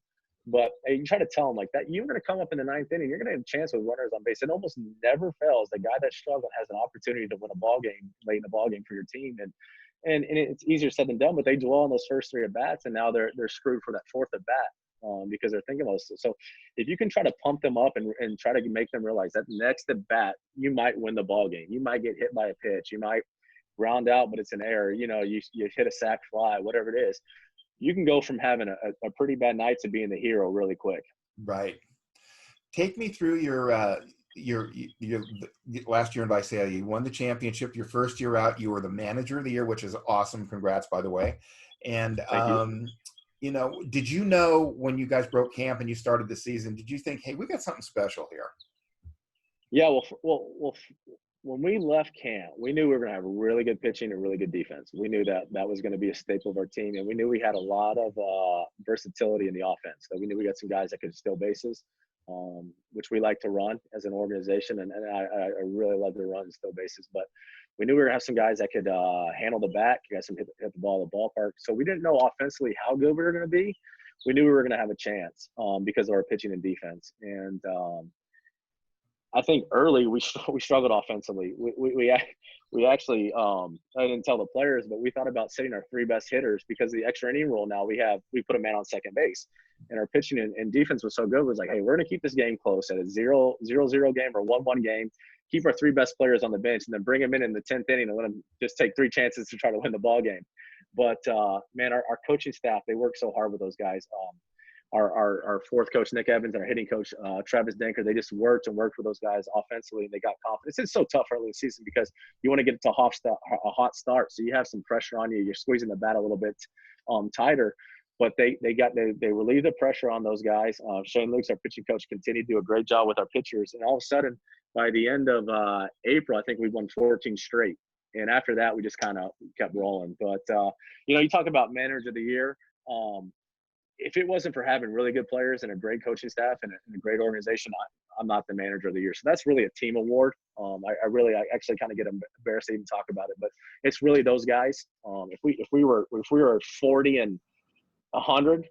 But you try to tell them, like, that you're going to come up in the 9th inning, you're going to have a chance with runners on base. It almost never fails. The guy that's struggling has an opportunity to win a ball game late in the ball game for your team. And it's easier said than done, but they dwell on those first 3 at bats, and now they're screwed for that 4th at bat because they're thinking about it. So if you can try to pump them up and try to make them realize that next at bat, you might win the ball game. You might get hit by a pitch. You might ground out, but it's an error. You hit a sac fly, whatever it is. You can go from having a pretty bad night to being the hero really quick.
Right. Take me through your last year in Visalia. You won the championship. Your first year out, you were the manager of the year, which is awesome. Congrats, by the way. And did you know when you guys broke camp and you started the season? Did you think, hey, we got something special here?
Yeah. Well. When we left camp, we knew we were going to have really good pitching and really good defense. We knew that was going to be a staple of our team, and we knew we had a lot of versatility in the offense. So we knew we got some guys that could steal bases, which we like to run as an organization, and I really love to run and steal bases. But we knew we were going to have some guys that could handle the bat, guys that hit the ball at the ballpark. So we didn't know offensively how good we were going to be. We knew we were going to have a chance because of our pitching and defense. And I think early we struggled offensively. We actually I didn't tell the players, but we thought about sitting our 3 best hitters because the extra inning rule now we put a man on second base, and our pitching and defense was so good. It was like, hey, we're going to keep this game close at a 0-0 game or 1-1 game. Keep our 3 best players on the bench, and then bring them in the 10th inning and let them just take 3 chances to try to win the ball game. But man, our coaching staff, they work so hard with those guys. Our 4th coach, Nick Evans, and our hitting coach, Travis Denker, they just worked with those guys offensively, and they got confidence. It's so tough early in the season because you want to get it to a hot start. So you have some pressure on you. You're squeezing the bat a little bit tighter. But they relieved the pressure on those guys. Shane Lukes, our pitching coach, continued to do a great job with our pitchers. And all of a sudden, by the end of April, I think we won 14 straight. And after that, we just kind of kept rolling. But, you talk about manager of the year. if it wasn't for having really good players and a great coaching staff and a great organization, I'm not the manager of the year. So that's really a team award. I actually kind of get embarrassed to even talk about it, but it's really those guys. If we were 40 and 100,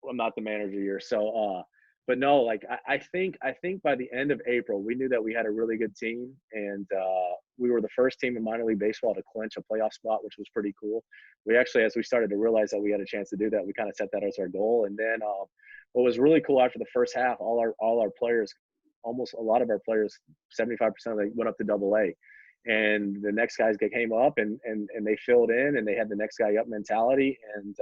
I'm not the manager of the year. So, but no, like I think by the end of April, we knew that we had a really good team, and we were the first team in minor league baseball to clinch a playoff spot, which was pretty cool. We actually, as we started to realize that we had a chance to do that, we kind of set that as our goal. And then what was really cool after the first half, all our players, almost a lot of our players, 75% of them went up to Double-A. And the next guys came up and they filled in, and they had the next guy up mentality. And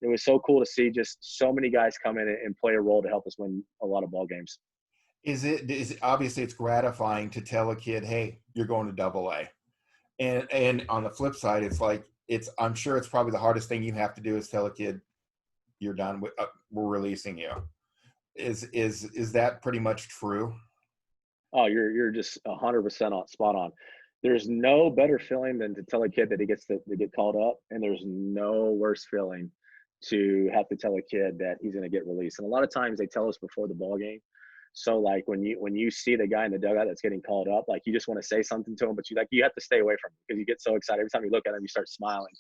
it was so cool to see just so many guys come in and play a role to help us win a lot of ball games.
Is it obviously it's gratifying to tell a kid, hey, you're going to Double-A, and on the flip side, it's like I'm sure it's probably the hardest thing you have to do is tell a kid you're done with we're releasing you. Is that pretty much true?
Oh, you're just 100% spot on. There's no better feeling than to tell a kid that he gets to get called up, and there's no worse feeling to have to tell a kid that he's going to get released. And a lot of times they tell us before the ball game. So like when you see the guy in the dugout that's getting called up, like you just want to say something to him, but you have to stay away from him because you get so excited every time you look at him, you start smiling.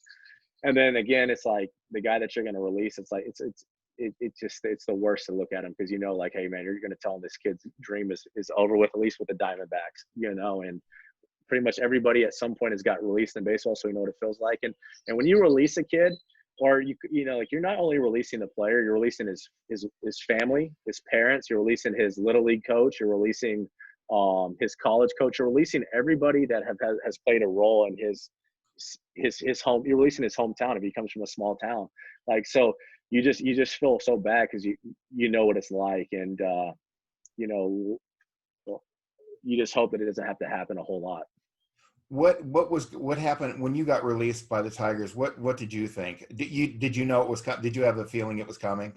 And then again, it's like the guy that you're going to release. It's like it's the worst to look at him because like, hey man, you're going to tell him this kid's dream is over with, at least with the Diamondbacks, and pretty much everybody at some point has got released in baseball, so we know what it feels like. And when you release a kid, or like you're not only releasing the player, you're releasing his family, his parents, you're releasing his little league coach, you're releasing his college coach, you're releasing everybody that has played a role in his home. You're releasing his hometown if he comes from a small town. Like, so you just feel so bad because you know what it's like, and you just hope that it doesn't have to happen a whole lot.
What happened when you got released by the Tigers? What did you think? Did you know it was did you have a feeling it was coming?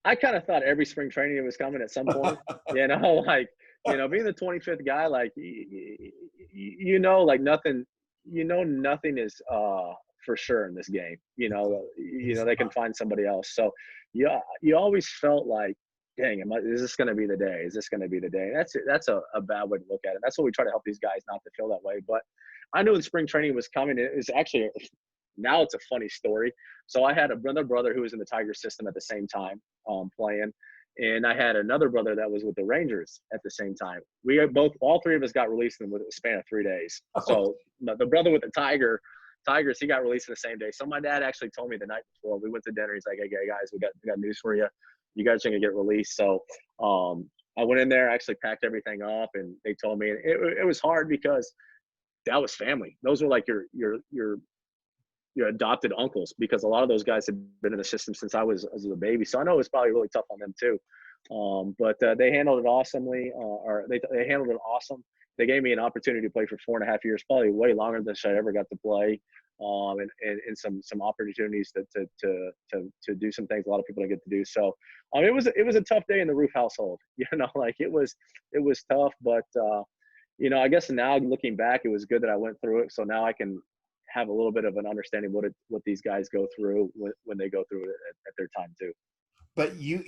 I kind of thought every spring training it was coming at some point. Being the 25th guy, like like nothing, nothing is for sure in this game. They can find somebody else. So you always felt like, dang, is this going to be the day? Is this going to be the day? And that's a bad way to look at it. That's what we try to help these guys not to feel that way. But I knew the spring training was coming. It was actually, now it's a funny story. So I had another brother who was in the Tiger system at the same time playing. And I had another brother that was with the Rangers at the same time. All three of us got released in a span of 3 days. So the brother with the Tigers, he got released in the same day. So my dad actually told me the night before we went to dinner. He's like, "Hey guys, we got news for you. You guys are gonna get released." So I went in there, actually packed everything up, and they told me it was hard because that was family. Those were like your adopted uncles, because a lot of those guys have been in the system since I was a baby. So I know it was probably really tough on them too. But they handled it awesomely, or they handled it awesome. They gave me an opportunity to play for 4.5 years, probably way longer than I ever got to play. And some opportunities to do some things a lot of people don't get to do. So it was a tough day in the Roof household. Like it was tough, but I guess now looking back, it was good that I went through it. So now I can have a little bit of an understanding what these guys go through when they go through it at their time too.
But you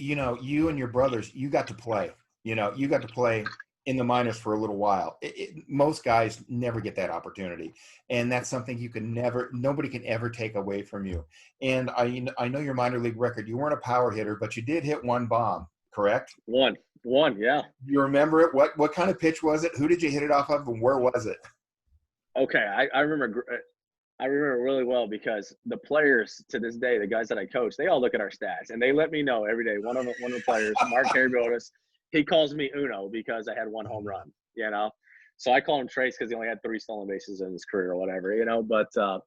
and your brothers, you got to play. You got to play in the minors for a little while. Most guys never get that opportunity, and that's something nobody can ever take away from you. And I know your minor league record. You weren't a power hitter, but you did hit one bomb, correct?
One, yeah.
You remember it? What kind of pitch was it? Who did you hit it off of, and where was it?
Okay, I remember really well because the players to this day, the guys that I coach, they all look at our stats and they let me know every day. One of the players, Mark Harrybotis, he calls me Uno because I had one home run, So I call him Trace because he only had 3 stolen bases in his career or whatever, But the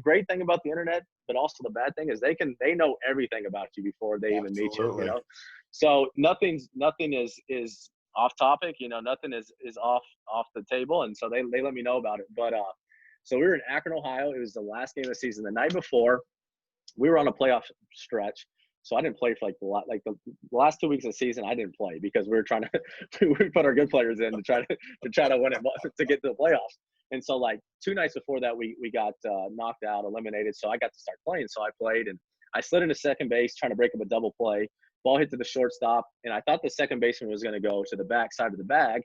great thing about the internet, but also the bad thing, is they know everything about you before they even meet you, So nothing is off topic, nothing is off the table, and so they let me know about it. But so we were in Akron, Ohio. It was the last game of the season. The night before, we were on a playoff stretch. So I didn't play for the last 2 weeks of the season. I didn't play because we were trying to we put our good players in to try to win it, to get to the playoffs. And so 2 nights before that, we got knocked out, eliminated. So I got to start playing. So I played, and I slid into second base, trying to break up a double play. Ball hit to the shortstop, and I thought the second baseman was going to go to the back side of the bag,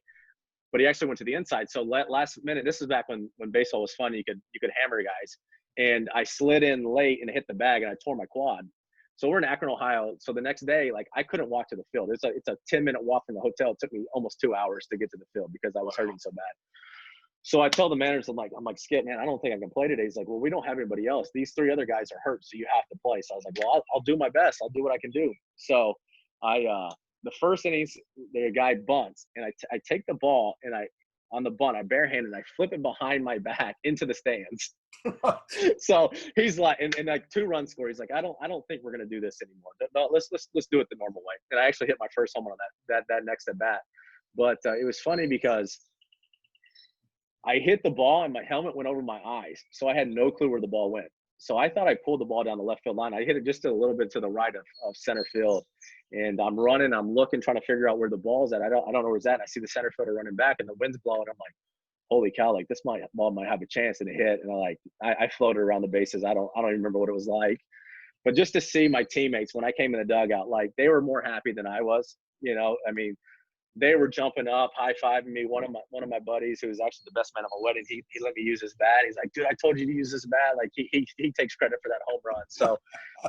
but he actually went to the inside. So last minute, this is back when baseball was fun. You could hammer guys, and I slid in late and hit the bag, and I tore my quad. So we're in Akron, Ohio. So the next day, like, I couldn't walk to the field. It's a 10-minute walk from the hotel. It took me almost 2 hours to get to the field because I was hurting so bad. So I tell the managers, I'm like, Skip, man, I don't think I can play today. He's like, well, we don't have anybody else. These 3 other guys are hurt, so you have to play. So I was like, well, I'll do my best. I'll do what I can do. So the first innings, the guy bunts, and I take the ball, and on the bunt, I barehanded, I flip it behind my back into the stands. So he's like, and like 2-run score. He's like, I don't think we're gonna do this anymore. No, let's do it the normal way. And I actually hit my first home run on that next at bat. But it was funny because I hit the ball and my helmet went over my eyes, so I had no clue where the ball went. So I thought I pulled the ball down the left field line. I hit it just a little bit to the right of center field, and I'm running, I'm looking, trying to figure out where the ball's at. I don't know where it's at. And I see the center fielder running back, and the wind's blowing. I'm like, holy cow! Like, this ball might have a chance, and it hit. And I floated around the bases. I don't even remember what it was like, but just to see my teammates when I came in the dugout, like, they were more happy than I was. I mean, they were jumping up, high-fiving me. One of my buddies, who was actually the best man at my wedding, he let me use his bat. He's like, dude, I told you to use this bat. Like, he takes credit for that home run. So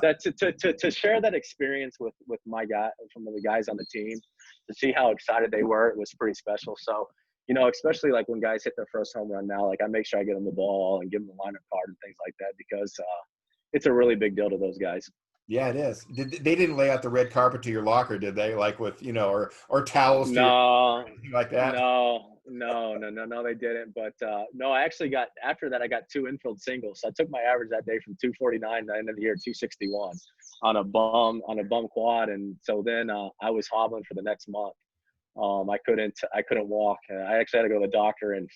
that to share that experience with my guy, from the guys on the team, to see how excited they were, it was pretty special. So, especially like when guys hit their first home run now, like, I make sure I get them the ball and give them the lineup card and things like that, because it's a really big deal to those guys.
Yeah, it is. They didn't lay out the red carpet to your locker, did they? Like with, or towels to
No,
anything like that?
no, they didn't. But no, I actually got, after that, I got 2 infield singles. So I took my average that day from 249 to the end of the year 261 on a bum quad, and so then I was hobbling for the next month. I couldn't walk. I actually had to go to the doctor, and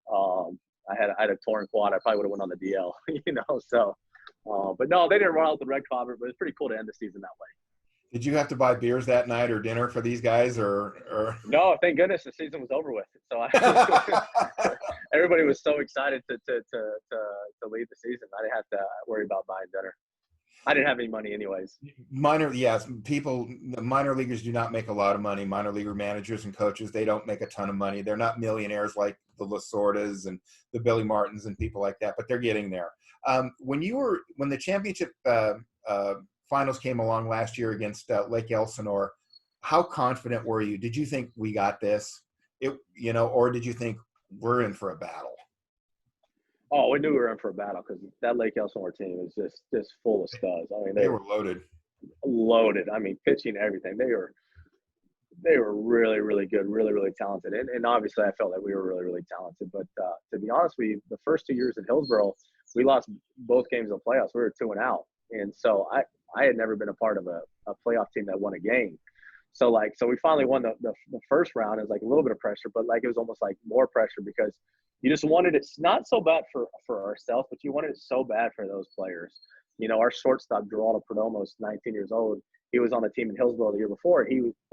I had a torn quad. I probably would have went on the DL, So, but no, they didn't run out the red carpet. But it's pretty cool to end the season that way.
Did you have to buy beers that night or dinner for these guys, or?
No, thank goodness the season was over with. So everybody was so excited to leave the season. I didn't have to worry about buying dinner. I didn't have any money anyways.
Minor leaguers do not make a lot of money. Minor leaguer managers and coaches, they don't make a ton of money. They're not millionaires like the Lasordas and the Billy Martins and people like that, but they're getting there. When the championship finals came along last year against Lake Elsinore, how confident were you? Did you think we got this? Or did you think we're in for a battle?
Oh, we knew we were in for a battle, because that Lake Elsinore team was just full of studs. I mean,
they were loaded.
I mean, pitching, everything. They were really, really good, really, really talented. And obviously I felt like we were really, really talented. But to be honest with you, the first 2 years in Hillsborough, we lost both games of the playoffs. We were 2-out. And so I had never been a part of a playoff team that won a game. So we finally won the first round. It was like a little bit of pressure, but like, it was almost like more pressure, because you just wanted it, not so bad for ourselves, but you wanted it so bad for those players. Our shortstop, Geraldo Perdomo, is 19 years old. He was on the team in Hillsborough the year before.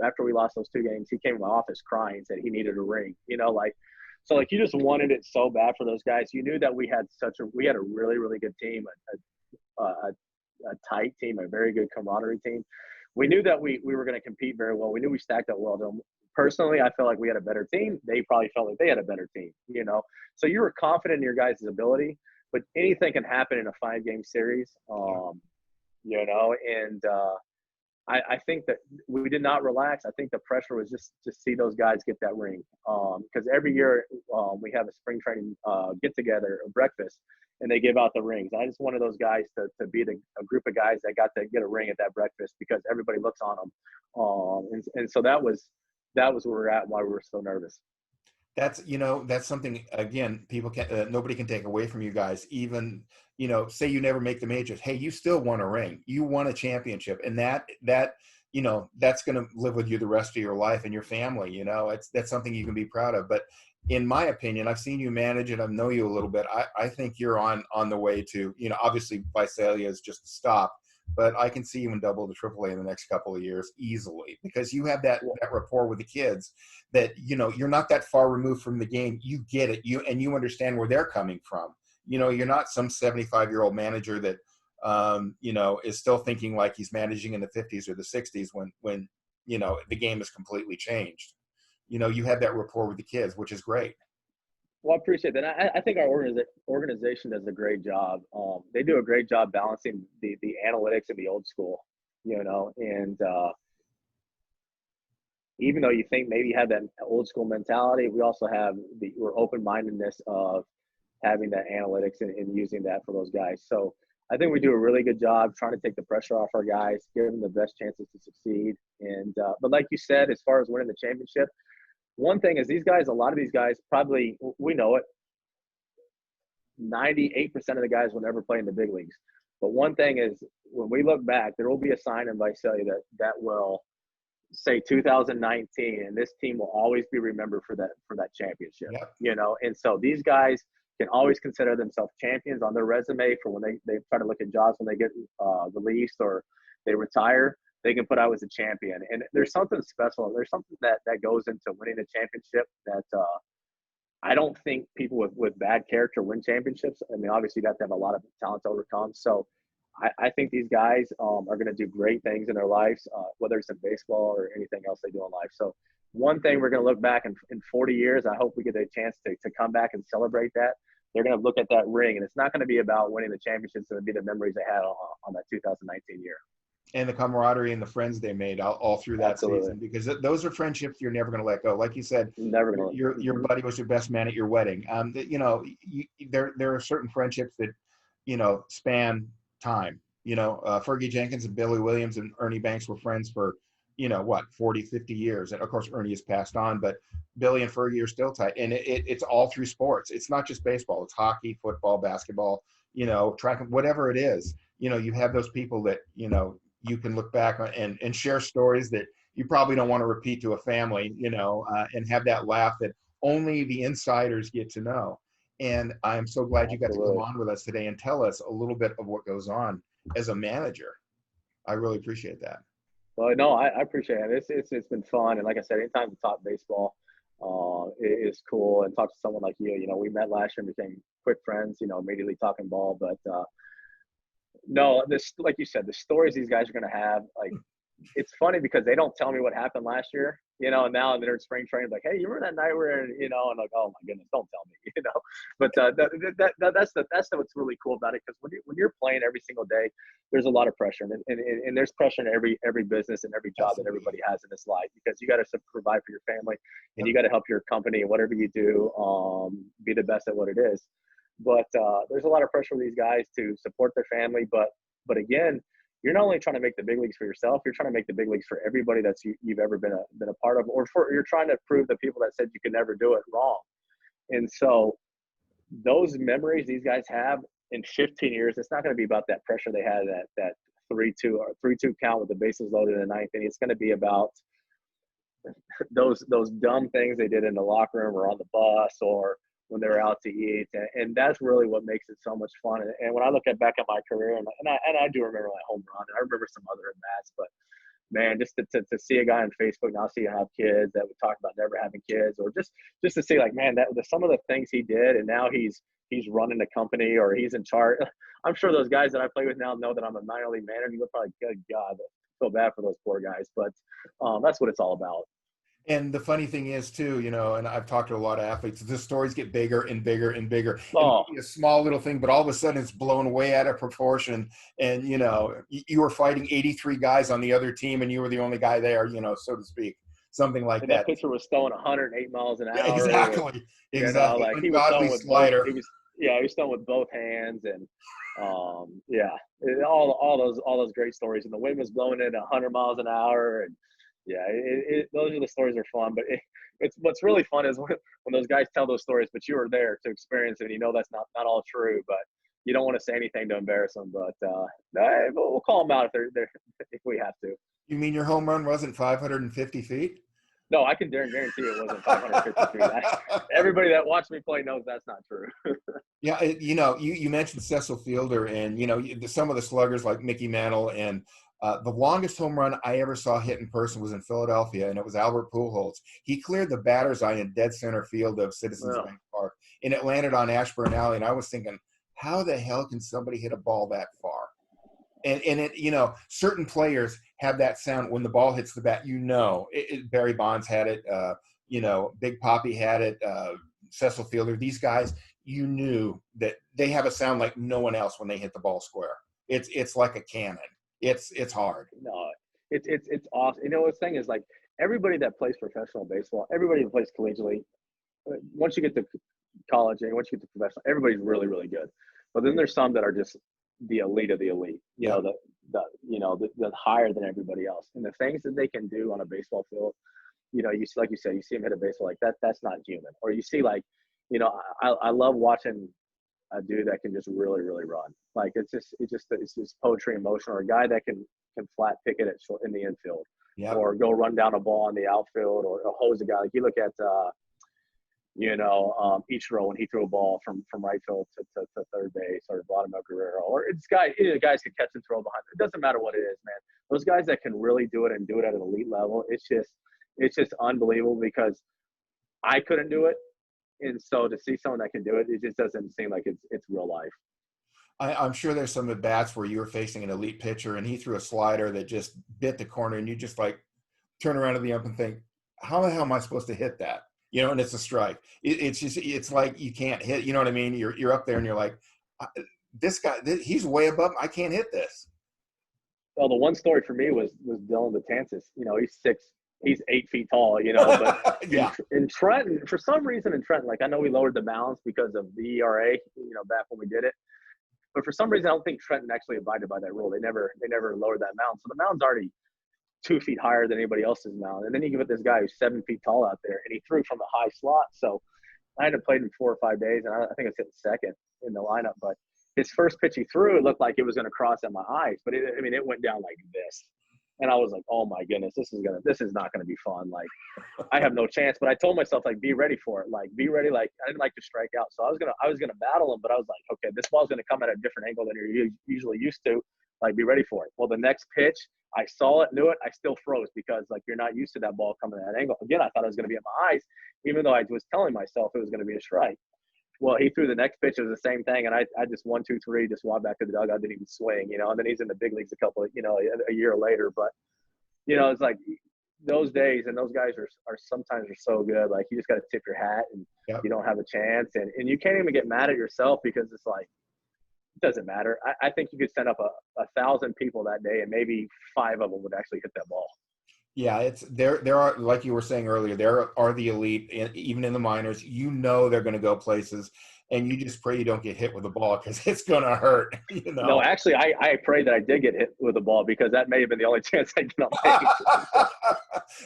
After we lost those 2 games, he came to my office crying and said he needed a ring. So you just wanted it so bad for those guys. You knew that we had a really, really good team, a tight team, a very good camaraderie team. We knew that we were going to compete very well. We knew we stacked up well. Personally, I felt like we had a better team. They probably felt like they had a better team, So you were confident in your guys' ability, but anything can happen in a 5-game series, and I think that we did not relax. I think the pressure was just to see those guys get that ring, because every year we have a spring training get-together, a breakfast, and they give out the rings. I just wanted those guys to be a group of guys that got to get a ring at that breakfast, because everybody looks on them. And so that was where we're at, and why we were so nervous.
That's something, again, people nobody can take away from you guys. Even, say you never make the majors. Hey, you still won a ring. You won a championship. And that's going to live with you the rest of your life and your family. That's something you can be proud of. But in my opinion, I've seen you manage it. I know you a little bit. I think you're on the way to, obviously Visalia is just a stop, but I can see you in double to AAA in the next couple of years easily, because you have that rapport with the kids that, you're not that far removed from the game. You get it. You understand where they're coming from. You're not some 75-year-old manager that you know, is still thinking like he's managing in the 50s or the 60s when, you know, the game has completely changed. You know, you have that rapport with the kids, which is great.
Well, I appreciate that. I think our organization does a great job. They do a great job balancing the analytics and the old school, you know, and even though you think maybe you have that old school mentality, we also have we're open mindedness of having that analytics and using that for those guys. So I think we do a really good job trying to take the pressure off our guys, give them the best chances to succeed. And but like you said, as far as winning the championship, one thing is these guys, a lot of these guys probably, we know it, 98% of the guys will never play in the big leagues. But one thing is when we look back, there will be a sign in Visalia that will say 2019, and this team will always be remembered for that championship.
Yep.
You know, and so these guys can always consider themselves champions on their resume for when they try to look at jobs when they get released or they retire. They can put out as a champion, and there's something special. There's something that goes into winning a championship that I don't think people with bad character win championships. I mean, obviously you have to have a lot of talent to overcome. So I think these guys are going to do great things in their lives, whether it's in baseball or anything else they do in life. So one thing we're going to look back in 40 years, I hope we get a chance to come back and celebrate that. They're going to look at that ring, and it's not going to be about winning the championships. It's going to be the memories they had on that 2019 year.
And the camaraderie and the friends they made all through that
Absolutely.
season, because those are friendships you're never going to let go. Like you said,
Never gonna
your buddy was your best man at your wedding. You know, there are certain friendships that, you know, span time. You know, Fergie Jenkins and Billy Williams and Ernie Banks were friends for, you know, what, 40, 50 years. And of course, Ernie has passed on, but Billy and Fergie are still tight. And it's all through sports. It's not just baseball. It's hockey, football, basketball, you know, track, whatever it is. You know, you have those people that, you know, you can look back on and share stories that you probably don't want to repeat to a family, you know, and have that laugh that only the insiders get to know. And I'm so glad you got to come on with us today and tell us a little bit of what goes on as a manager. I really appreciate that.
Well, no, I appreciate it. It's been fun. And like I said, anytime to talk baseball is cool, and talk to someone like you. You know, we met last year and became quick friends, you know, immediately talking ball. But no, this, like you said, the stories these guys are going to have, like, it's funny because they don't tell me what happened last year, you know, and now they're in spring training, like, hey, you remember that night where, you know, and like, oh my goodness, don't tell me, you know. But that's what's really cool about it, because when you're playing every single day, there's a lot of pressure, and there's pressure in every business and every job that everybody has in this life, because you got to provide for your family, and you got to help your company, whatever you do, be the best at what it is. But there's a lot of pressure for these guys to support their family, but again, you're not only trying to make the big leagues for yourself, you're trying to make the big leagues for everybody that's you've ever been a part of, or you're trying to prove the people that said you could never do it wrong. And so those memories these guys have in 15 years, it's not going to be about that pressure they had at that 3-2 or 3-2 count with the bases loaded in the ninth inning. It's going to be about those dumb things they did in the locker room or on the bus or when they were out to eat, and that's really what makes it so much fun. And when I look back at my career, and I do remember my home run, and I remember some other at-bats, but man, just to see a guy on Facebook now, see him have kids that would talk about never having kids, or just to see, like, man, some of the things he did, and now he's running a company or he's in charge. I'm sure those guys that I play with now know that I'm a minor league manager. They're probably, good God, I feel bad for those poor guys, but that's what it's all about.
And the funny thing is too, you know, and I've talked to a lot of athletes, the stories get bigger and bigger and bigger.
Oh.
It may be a small little thing, but all of a sudden it's blown way out of proportion. And, you know, you were fighting 83 guys on the other team and you were the only guy there, you know, so to speak, something like
and
that.
That pitcher was throwing 108 miles an hour.
Yeah, exactly.
You know, like he was throwing with
slider.
He was throwing with both hands, and all those great stories. And the wind was blowing in 100 miles an hour, and yeah, those are the stories that are fun. But it's what's really fun is when those guys tell those stories, but you were there to experience it, and you know that's not all true, but you don't want to say anything to embarrass them. But we'll call them out if we have to.
You mean your home run wasn't 550 feet?
No, I can guarantee it wasn't 550 feet. Everybody that watched me play knows that's not true.
Yeah, you know, you mentioned Cecil Fielder, and, you know, some of the sluggers like Mickey Mantle, and the longest home run I ever saw hit in person was in Philadelphia, and it was Albert Pujols. He cleared the batter's eye in dead center field of Citizens Bank Park, and it landed on Ashburn Alley, and I was thinking, how the hell can somebody hit a ball that far? And it, certain players have that sound when the ball hits the bat. Barry Bonds had it. Big Poppy had it. Cecil Fielder. These guys, you knew that they have a sound like no one else when they hit the ball square. It's like a cannon. It's hard.
No, it's awesome. What's thing is, like, everybody that plays professional baseball, everybody that plays collegiately, once you get to college and once you get to professional, everybody's really, really good. But then there's some that are just the elite of the elite. The higher than everybody else, and the things that they can do on a baseball field. Like you said, you see them hit a baseball like that. That's not human. Or you see, like, I love watching a dude that can just really, really run. Like, it's just poetry in motion. Or a guy that can flat pick it in the infield, or go run down a ball in the outfield, or hose a guy. Like, you look at Ichiro when he threw a ball from right field to third base, or Vladimir Guerrero, or it's guys can catch and throw behind. It doesn't matter what it is, man. Those guys that can really do it and do it at an elite level, it's just unbelievable, because I couldn't do it. And so to see someone that can do it, it just doesn't seem like it's real life.
I'm sure there's some at bats where you were facing an elite pitcher and he threw a slider that just bit the corner, and you just, like, turn around to the ump and think, how the hell am I supposed to hit that? And it's a strike. It's like you can't hit. You know what I mean? You're up there and you're like, this guy, he's way above. I can't hit this.
Well, the one story for me was Dylan Betances. He's 8 feet tall, but
yeah.
In Trenton, for some reason in Trenton, like, I know we lowered the mounds because of the ERA, back when we did it. But for some reason, I don't think Trenton actually abided by that rule. They never lowered that mound. So the mound's already 2 feet higher than anybody else's mound. And then you give it this guy who's 7 feet tall out there, and he threw from the high slot. So I hadn't played in 4 or 5 days, and I think I was hitting second in the lineup. But his first pitch he threw, it looked like it was going to cross at my eyes. But it went down like this. And I was like, oh my goodness, this is not gonna be fun. Like, I have no chance. But I told myself, like, be ready for it. Like, be ready. Like, I didn't like to strike out, so I was gonna battle him. But I was like, okay, this ball's gonna come at a different angle than you're usually used to. Like, be ready for it. Well, the next pitch, I saw it, knew it. I still froze, because, like, you're not used to that ball coming at that angle. Again, I thought it was gonna be at my eyes, even though I was telling myself it was gonna be a strike. Well, he threw the next pitch. It was the same thing. And I just 1, 2, 3, just walked back to the dugout, didn't even swing, and then he's in the big leagues a year later. But, it's like those days, and those guys are sometimes so good. Like, you just got to tip your hat, and you don't have a chance. And you can't even get mad at yourself, because it's like, it doesn't matter. I think you could send up 1,000 people that day, and maybe 5 of them would actually hit that ball.
Yeah, there are, like you were saying earlier, there are the elite, even in the minors. They're going to go places, and you just pray you don't get hit with the ball, because it's going to hurt.
No, actually, I prayed that I did get hit with the ball, because that may have been the only chance I get on base.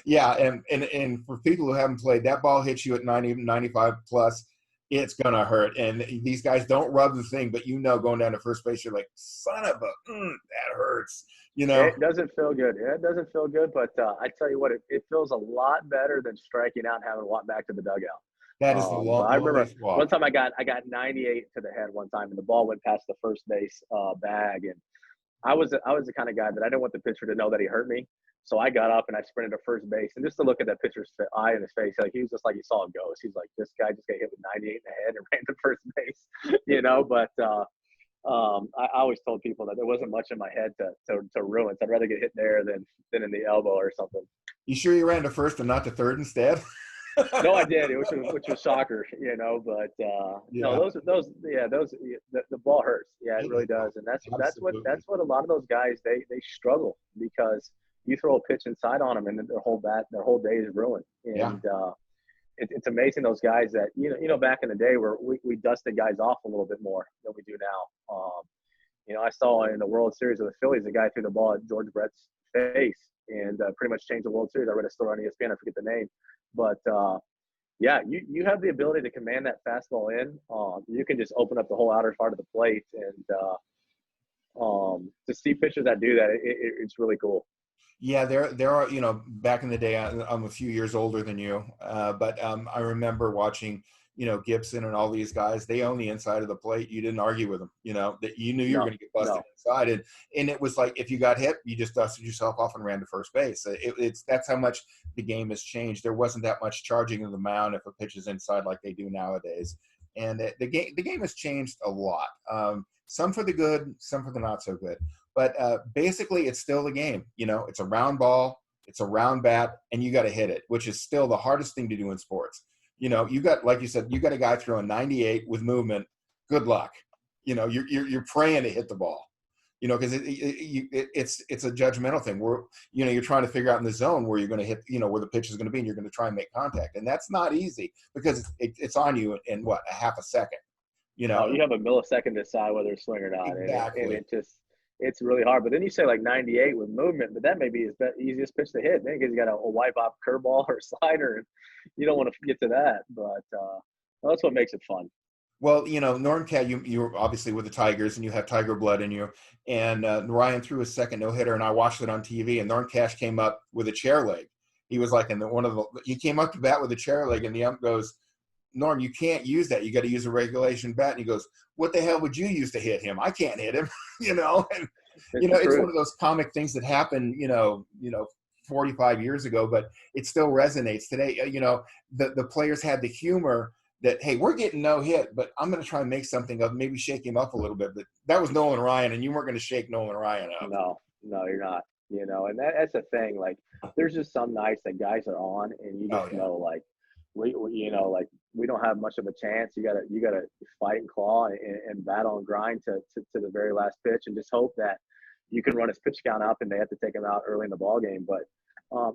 Yeah, and for people who haven't played, that ball hits you at 90, 95 plus, it's going to hurt. And these guys don't rub the thing, but going down to first base, you're like, son of a, that hurts.
It doesn't feel good. Yeah, it doesn't feel good, but I tell you what, it feels a lot better than striking out and having to walk back to the dugout.
That is the long.
I remember one time I got 98 to the head one time, and the ball went past the first base bag, and I was the kind of guy that I didn't want the pitcher to know that he hurt me. So I got up and I sprinted to first base, and just to look at that pitcher's eye in his face, like, he was just like he saw a ghost. He's like, this guy just got hit with 98 in the head and ran to first base, But I always told people that there wasn't much in my head to ruin. So I'd rather get hit there than in the elbow or something.
You sure you ran to first and not to third instead?
No, I did, which was shocker, But no, the ball hurts. Yeah, it really does, and that's what a lot of those guys they struggle, because you throw a pitch inside on them, and their whole day is ruined. And it's amazing, those guys that back in the day where we dusted guys off a little bit more than we do now. I saw in the World Series of the Phillies, a guy threw the ball at George Brett's face and pretty much changed the World Series. I read a story on ESPN, I forget the name. But, you have the ability to command that fastball in. You can just open up the whole outer part of the plate. And to see pitchers that do that, it's really cool.
Yeah, there are, back in the day, I'm a few years older than you, but I remember watching, Gibson and all these guys. They own the inside of the plate. You didn't argue with them, that you knew you were going to get busted inside. And it was like, if you got hit, you just dusted yourself off and ran to first base. That's how much the game has changed. There wasn't that much charging of the mound if a pitch is inside like they do nowadays. and the game has changed a lot. Some for the good, some for the not so good. But basically, it's still the game. It's a round ball, it's a round bat, and you got to hit it, which is still the hardest thing to do in sports. You got, like you said, you got a guy throwing 98 with movement. Good luck. You're praying to hit the ball. Because it's a judgmental thing where you're trying to figure out in the zone where you're going to hit, where the pitch is going to be, and you're going to try and make contact, and that's not easy because it's on you in what, a half a second.
Oh, you have a millisecond to decide whether it's swing or not,
Exactly.
and it's really hard. But then you say like 98 with movement, but that may be his easiest pitch to hit. Then because you got a wipe off curveball or slider, and you don't want to get to that. But that's what makes it fun.
Well, Norm Cat, you're obviously with the Tigers, and you have Tiger blood in you. And Ryan threw his second no hitter, and I watched it on TV. And Norm Cash came up with a chair leg. He was like, he came up to bat with a chair leg, and the ump goes, "Norm, you can't use that. You got to use a regulation bat." And he goes, "What the hell would you use to hit him? I can't hit him." And it's one of those comic things that happened, 45 years ago, but it still resonates today. The players had the humor that, hey, we're getting no hit, but I'm going to try and make something of, maybe shake him up a little bit. But that was Nolan Ryan, and you weren't going to shake Nolan Ryan up.
No, you're not. And that's the thing. Like, there's just some nights that guys are on, and you just know, like, we don't have much of a chance. You gotta fight and claw and battle and grind to the very last pitch, and just hope that you can run his pitch count up, and they have to take him out early in the ball game. But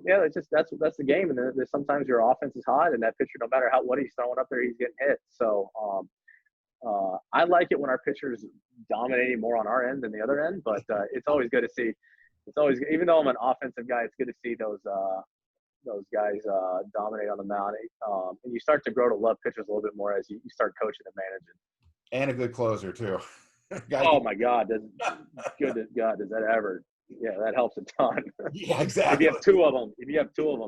it's just that's the game, and there's sometimes your offense is hot, and that pitcher, no matter what he's throwing up there, he's getting hit. So I like it when our pitchers dominating more on our end than the other end, but it's always good to see. It's always, even though I'm an offensive guy, it's good to see those guys dominate on the mound, and you start to grow to love pitchers a little bit more as you start coaching and managing.
And a good closer too.
Oh my God! Good God, does that ever? Yeah, that helps a ton.
Yeah, exactly.
If you have two of them,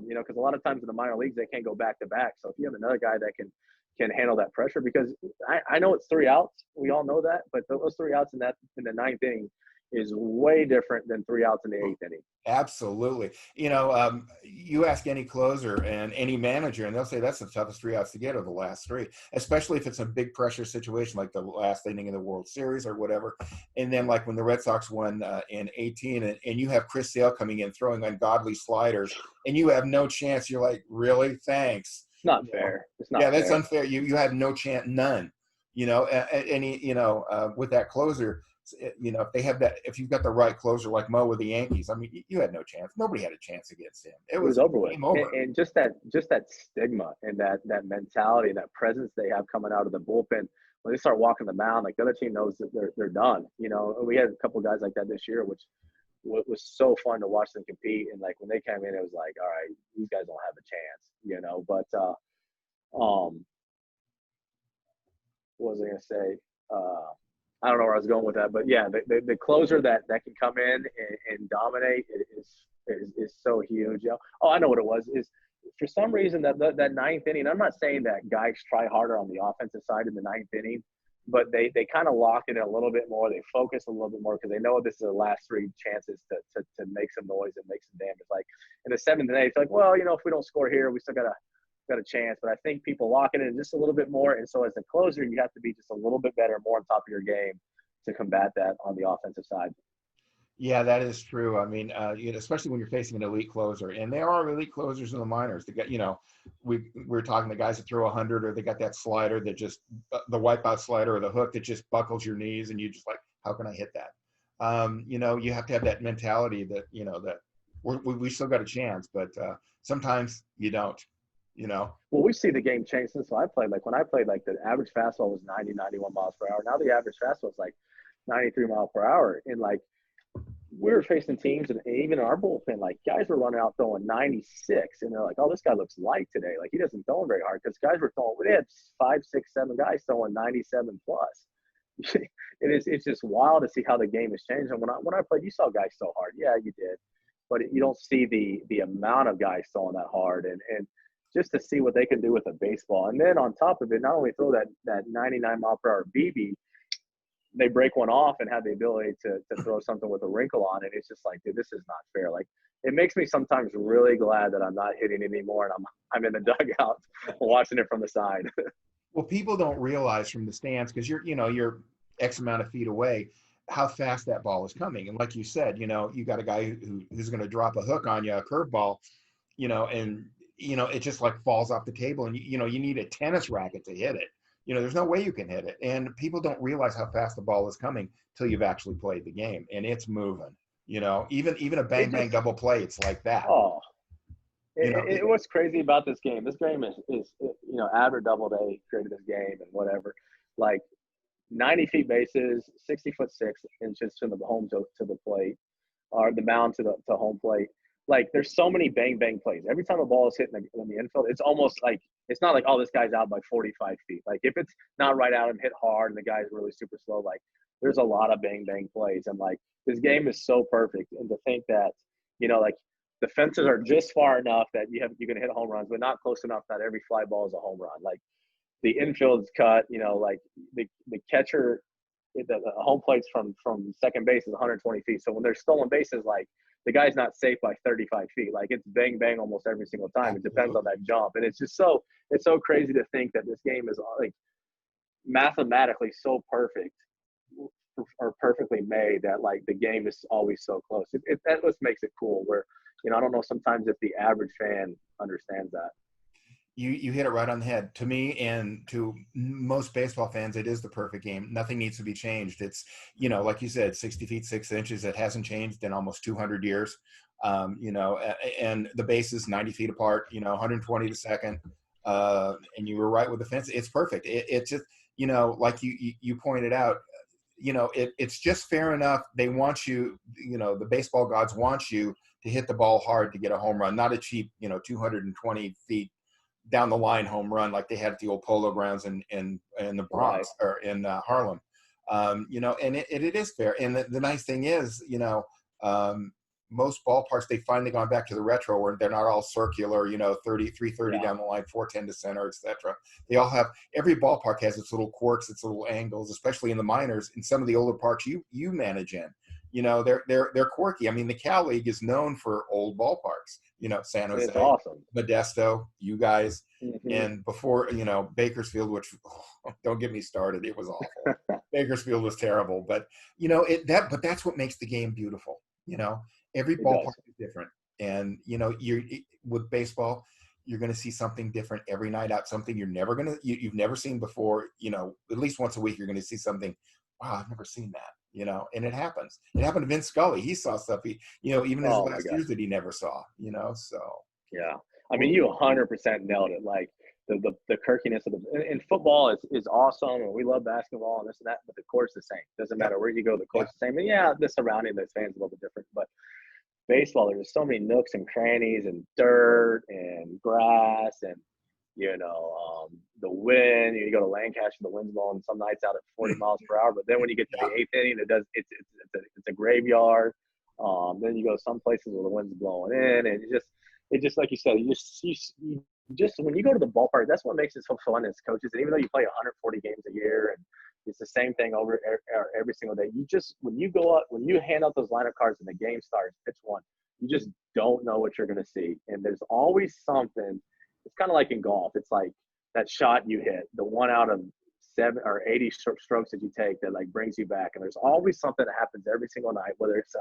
because a lot of times in the minor leagues they can't go back to back. So if you have another guy that can handle that pressure, because I know it's 3 outs, we all know that, but those 3 outs in the 9th inning is way different than 3 outs in the 8th inning.
Absolutely. You ask any closer and any manager, and they'll say that's the toughest 3 outs to get, are the last 3, especially if it's a big pressure situation like the last inning of the World Series or whatever. And then like when the Red Sox won in 18, and you have Chris Sale coming in throwing ungodly sliders, and you have no chance. You're like, really? Thanks.
It's not fair. It's not.
Yeah, that's unfair. You had no chance, none. With that closer. If you've got the right closer like Mo with the Yankees, I mean, you had no chance. Nobody had a chance against him. It was
over with.
Over.
And just that stigma and that mentality and that presence they have coming out of the bullpen, when they start walking the mound, like the other team knows that they're done. We had a couple guys like that this year, which was so fun to watch them compete. And like when they came in, it was like, all right, these guys don't have a chance, But what was I gonna say? I don't know where I was going with that, but yeah, the closer that can come in and dominate is so huge. Oh, I know what it was. Is for some reason that 9th inning. I'm not saying that guys try harder on the offensive side in the 9th inning, but they kind of lock it in a little bit more. They focus a little bit more because they know this is their last 3 chances to make some noise and make some damage. Like in the 7th and 8th, like, well, if we don't score here, we still got a chance. But I think people lock it in just a little bit more, and so as a closer, you have to be just a little bit better, more on top of your game to combat that on the offensive side.
Yeah, that is true. I mean, especially when you're facing an elite closer, and there are elite closers in the minors. They got, we're talking the guys that throw 100, or they got that slider that just the wipeout slider or the hook that just buckles your knees, and you just like, how can I hit that? You have to have that mentality that that we still got a chance, but sometimes you don't.
Well, we see the game change since I played. Like when I played, like the average fastball was 90, 91 miles per hour. Now the average fastball is like 93 miles per hour. And like we were facing teams, and even in our bullpen, like guys were running out throwing 96, and they're like, "Oh, this guy looks light today. Like he doesn't throw very hard." Because guys were throwing. We had 5, 6, 7 guys throwing 97 plus. It's just wild to see how the game has changed. And when I played, you saw guys so hard. Yeah, you did, but you don't see the amount of guys throwing that hard, and just to see what they can do with a baseball. And then on top of it, not only throw that 99 mile per hour BB, they break one off and have the ability to throw something with a wrinkle on it. It's just like, dude, this is not fair. Like it makes me sometimes really glad that I'm not hitting anymore, and I'm in the dugout watching it from the side.
Well, people don't realize from the stands, because you're X amount of feet away, how fast that ball is coming. And like you said, you got a guy who's going to drop a hook on you, a curveball, and it just like falls off the table, and you need a tennis racket to hit it. There's no way you can hit it, and people don't realize how fast the ball is coming till you've actually played the game, and it's moving. Even a
It
bang bang
just
double play, it's like that.
oh,
You know,
what's crazy about this game? This game is Average Doubleday created this game and whatever. Like 90 feet bases, 60 foot 6 inches to the home to the plate, or the mound to home plate. Like there's so many bang bang plays. Every time a ball is hit in the infield, it's almost like it's not like, oh, this guy's out by 45 feet. Like if it's not right out and hit hard and the guy's really super slow, like there's a lot of bang bang plays. And like this game is so perfect. And to think that, like the fences are just far enough that you can hit home runs, but not close enough that every fly ball is a home run. Like the infield's cut, like the catcher, the home plate's from second base is 120 feet. So when there's stolen bases, like the guy's not safe by 35 feet. Like it's bang bang almost every single time. It depends on that jump, and it's so crazy to think that this game is like mathematically so perfect or perfectly made that like the game is always so close. That just makes it cool. Where I don't know sometimes if the average fan understands that.
you hit it right on the head. To me and to most baseball fans, it is the perfect game. Nothing needs to be changed. It's, like you said, 60 feet 6 inches. It hasn't changed in almost 200 years. And the bases 90 feet apart. 120 to second. And you were right with the fence. It's perfect. It's just, like you pointed out. It's just fair enough. They want you. The baseball gods want you to hit the ball hard to get a home run, not a cheap, 220 feet down the line home run like they had at the old Polo Grounds in the Bronx or in Harlem. And it is fair. And the nice thing is, most ballparks, they've finally gone back to the retro where they're not all circular, 330 down the line, 410 to center, etc. They all have, every ballpark has its little quirks, its little angles, especially in the minors. In some of the older parks you manage in, they're quirky. I mean, the Cal League is known for old ballparks, San Jose,
It's awesome.
Modesto, you guys,
Mm-hmm.
and before, Bakersfield, which don't get me started, it was awful. Bakersfield was terrible, but but that's what makes the game beautiful. Every
It
ballpark
does.
is different, and with baseball, you're going to see something different every night out. Something you've never seen before. At least once a week, you're going to see something. Wow, I've never seen that. And it happens. It happened to Vince Scully. He saw stuff even his
Oh my
last
God.
years that he never saw. So
Yeah. I mean,
well,
you 100% nailed it. Like the quirkiness of and football is awesome, and we love basketball and this and that. But the court's the same. Doesn't
yep,
matter where you go, the
yep.
court's the same. And yeah, the surrounding, the fans a little bit different. But baseball, there's so many nooks and crannies and dirt and grass and the wind. You go to Lancaster, the wind's blowing some nights out at 40 miles per hour. But then when you get to
Yeah.
the eighth inning, it's a graveyard. Then you go some places where the wind's blowing in, and it just like you said, you just when you go to the ballpark, that's what makes it so fun as coaches. And even though you play 140 games a year and it's the same thing over every single day, when you go up, when you hand out those lineup cards and the game starts, pitch one, you just don't know what you're going to see, and there's always something. It's kind of like in golf. It's like that shot you hit, the 1 out of 7 or 80 strokes that you take that like brings you back. And there's always something that happens every single night, whether it's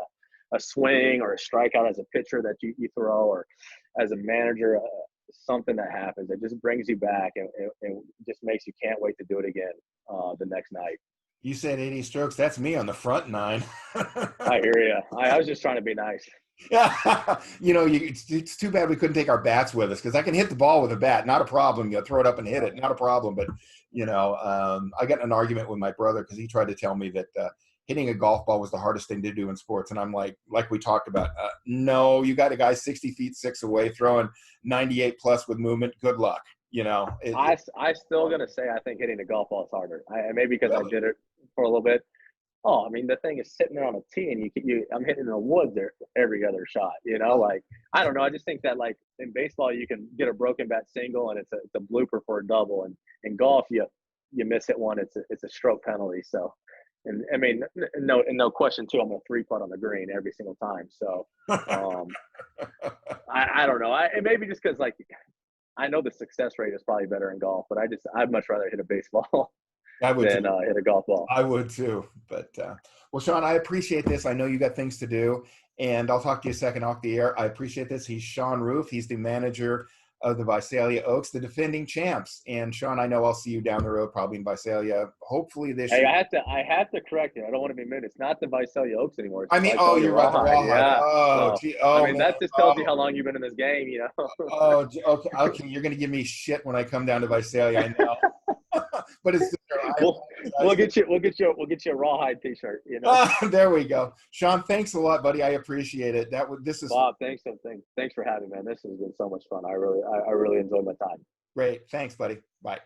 a swing or a strikeout as a pitcher that you throw, or as a manager, something that happens that just brings you back and just makes you can't wait to do it again the next night.
You said 80 strokes. That's me on the front nine.
I hear you. I was just trying to be nice.
Yeah, it's too bad we couldn't take our bats with us, because I can hit the ball with a bat, not a problem. Throw it up and hit it, not a problem. But I got in an argument with my brother because he tried to tell me that hitting a golf ball was the hardest thing to do in sports, and I'm like we talked about, no, you got a guy 60 feet 6 away throwing 98 plus with movement. Good luck.
I still gonna say I think hitting a golf ball is harder. Maybe because I
Really.
did it for a little bit. Oh, I mean, the thing is sitting there on a tee, and I'm hitting in the woods there every other shot. Like I don't know. I just think that like in baseball, you can get a broken bat single, and it's a blooper for a double. And in golf, you miss it one, it's a stroke penalty. So, and I mean, no question too. I'm a 3-putt on the green every single time. So, I don't know. Maybe just because like I know the success rate is probably better in golf, but I'd much rather hit a baseball
I would
than
too.
hit a golf ball.
I would too. But well, Shawn, I appreciate this. I know you got things to do, and I'll talk to you a second off the air. I appreciate this. He's Shawn Roof. He's the manager of the Visalia Oaks, the defending champs. And Shawn, I know I'll see you down the road, probably in Visalia, hopefully this
Hey,
year.
I have to correct you. I don't want to be mean. It's not the Visalia Oaks anymore. It's
I
the
mean, oh,
Visalia
you're right, the
Rawhide.
Rawhide.
Yeah.
Oh,
So,
gee,
I
oh
mean,
man,
that just tells you
oh,
how long you've been in this game, you know.
oh, okay, okay. You're gonna give me shit when I come down to Visalia. I know, but it's I
We'll
apologize.
we'll get you a Rawhide T-shirt. You know,
There we go, Shawn. Thanks a lot, buddy. I appreciate it. This is
Bob. Thanks for having me, man. This has been so much fun. I really enjoyed my time.
great. Thanks, buddy. Bye.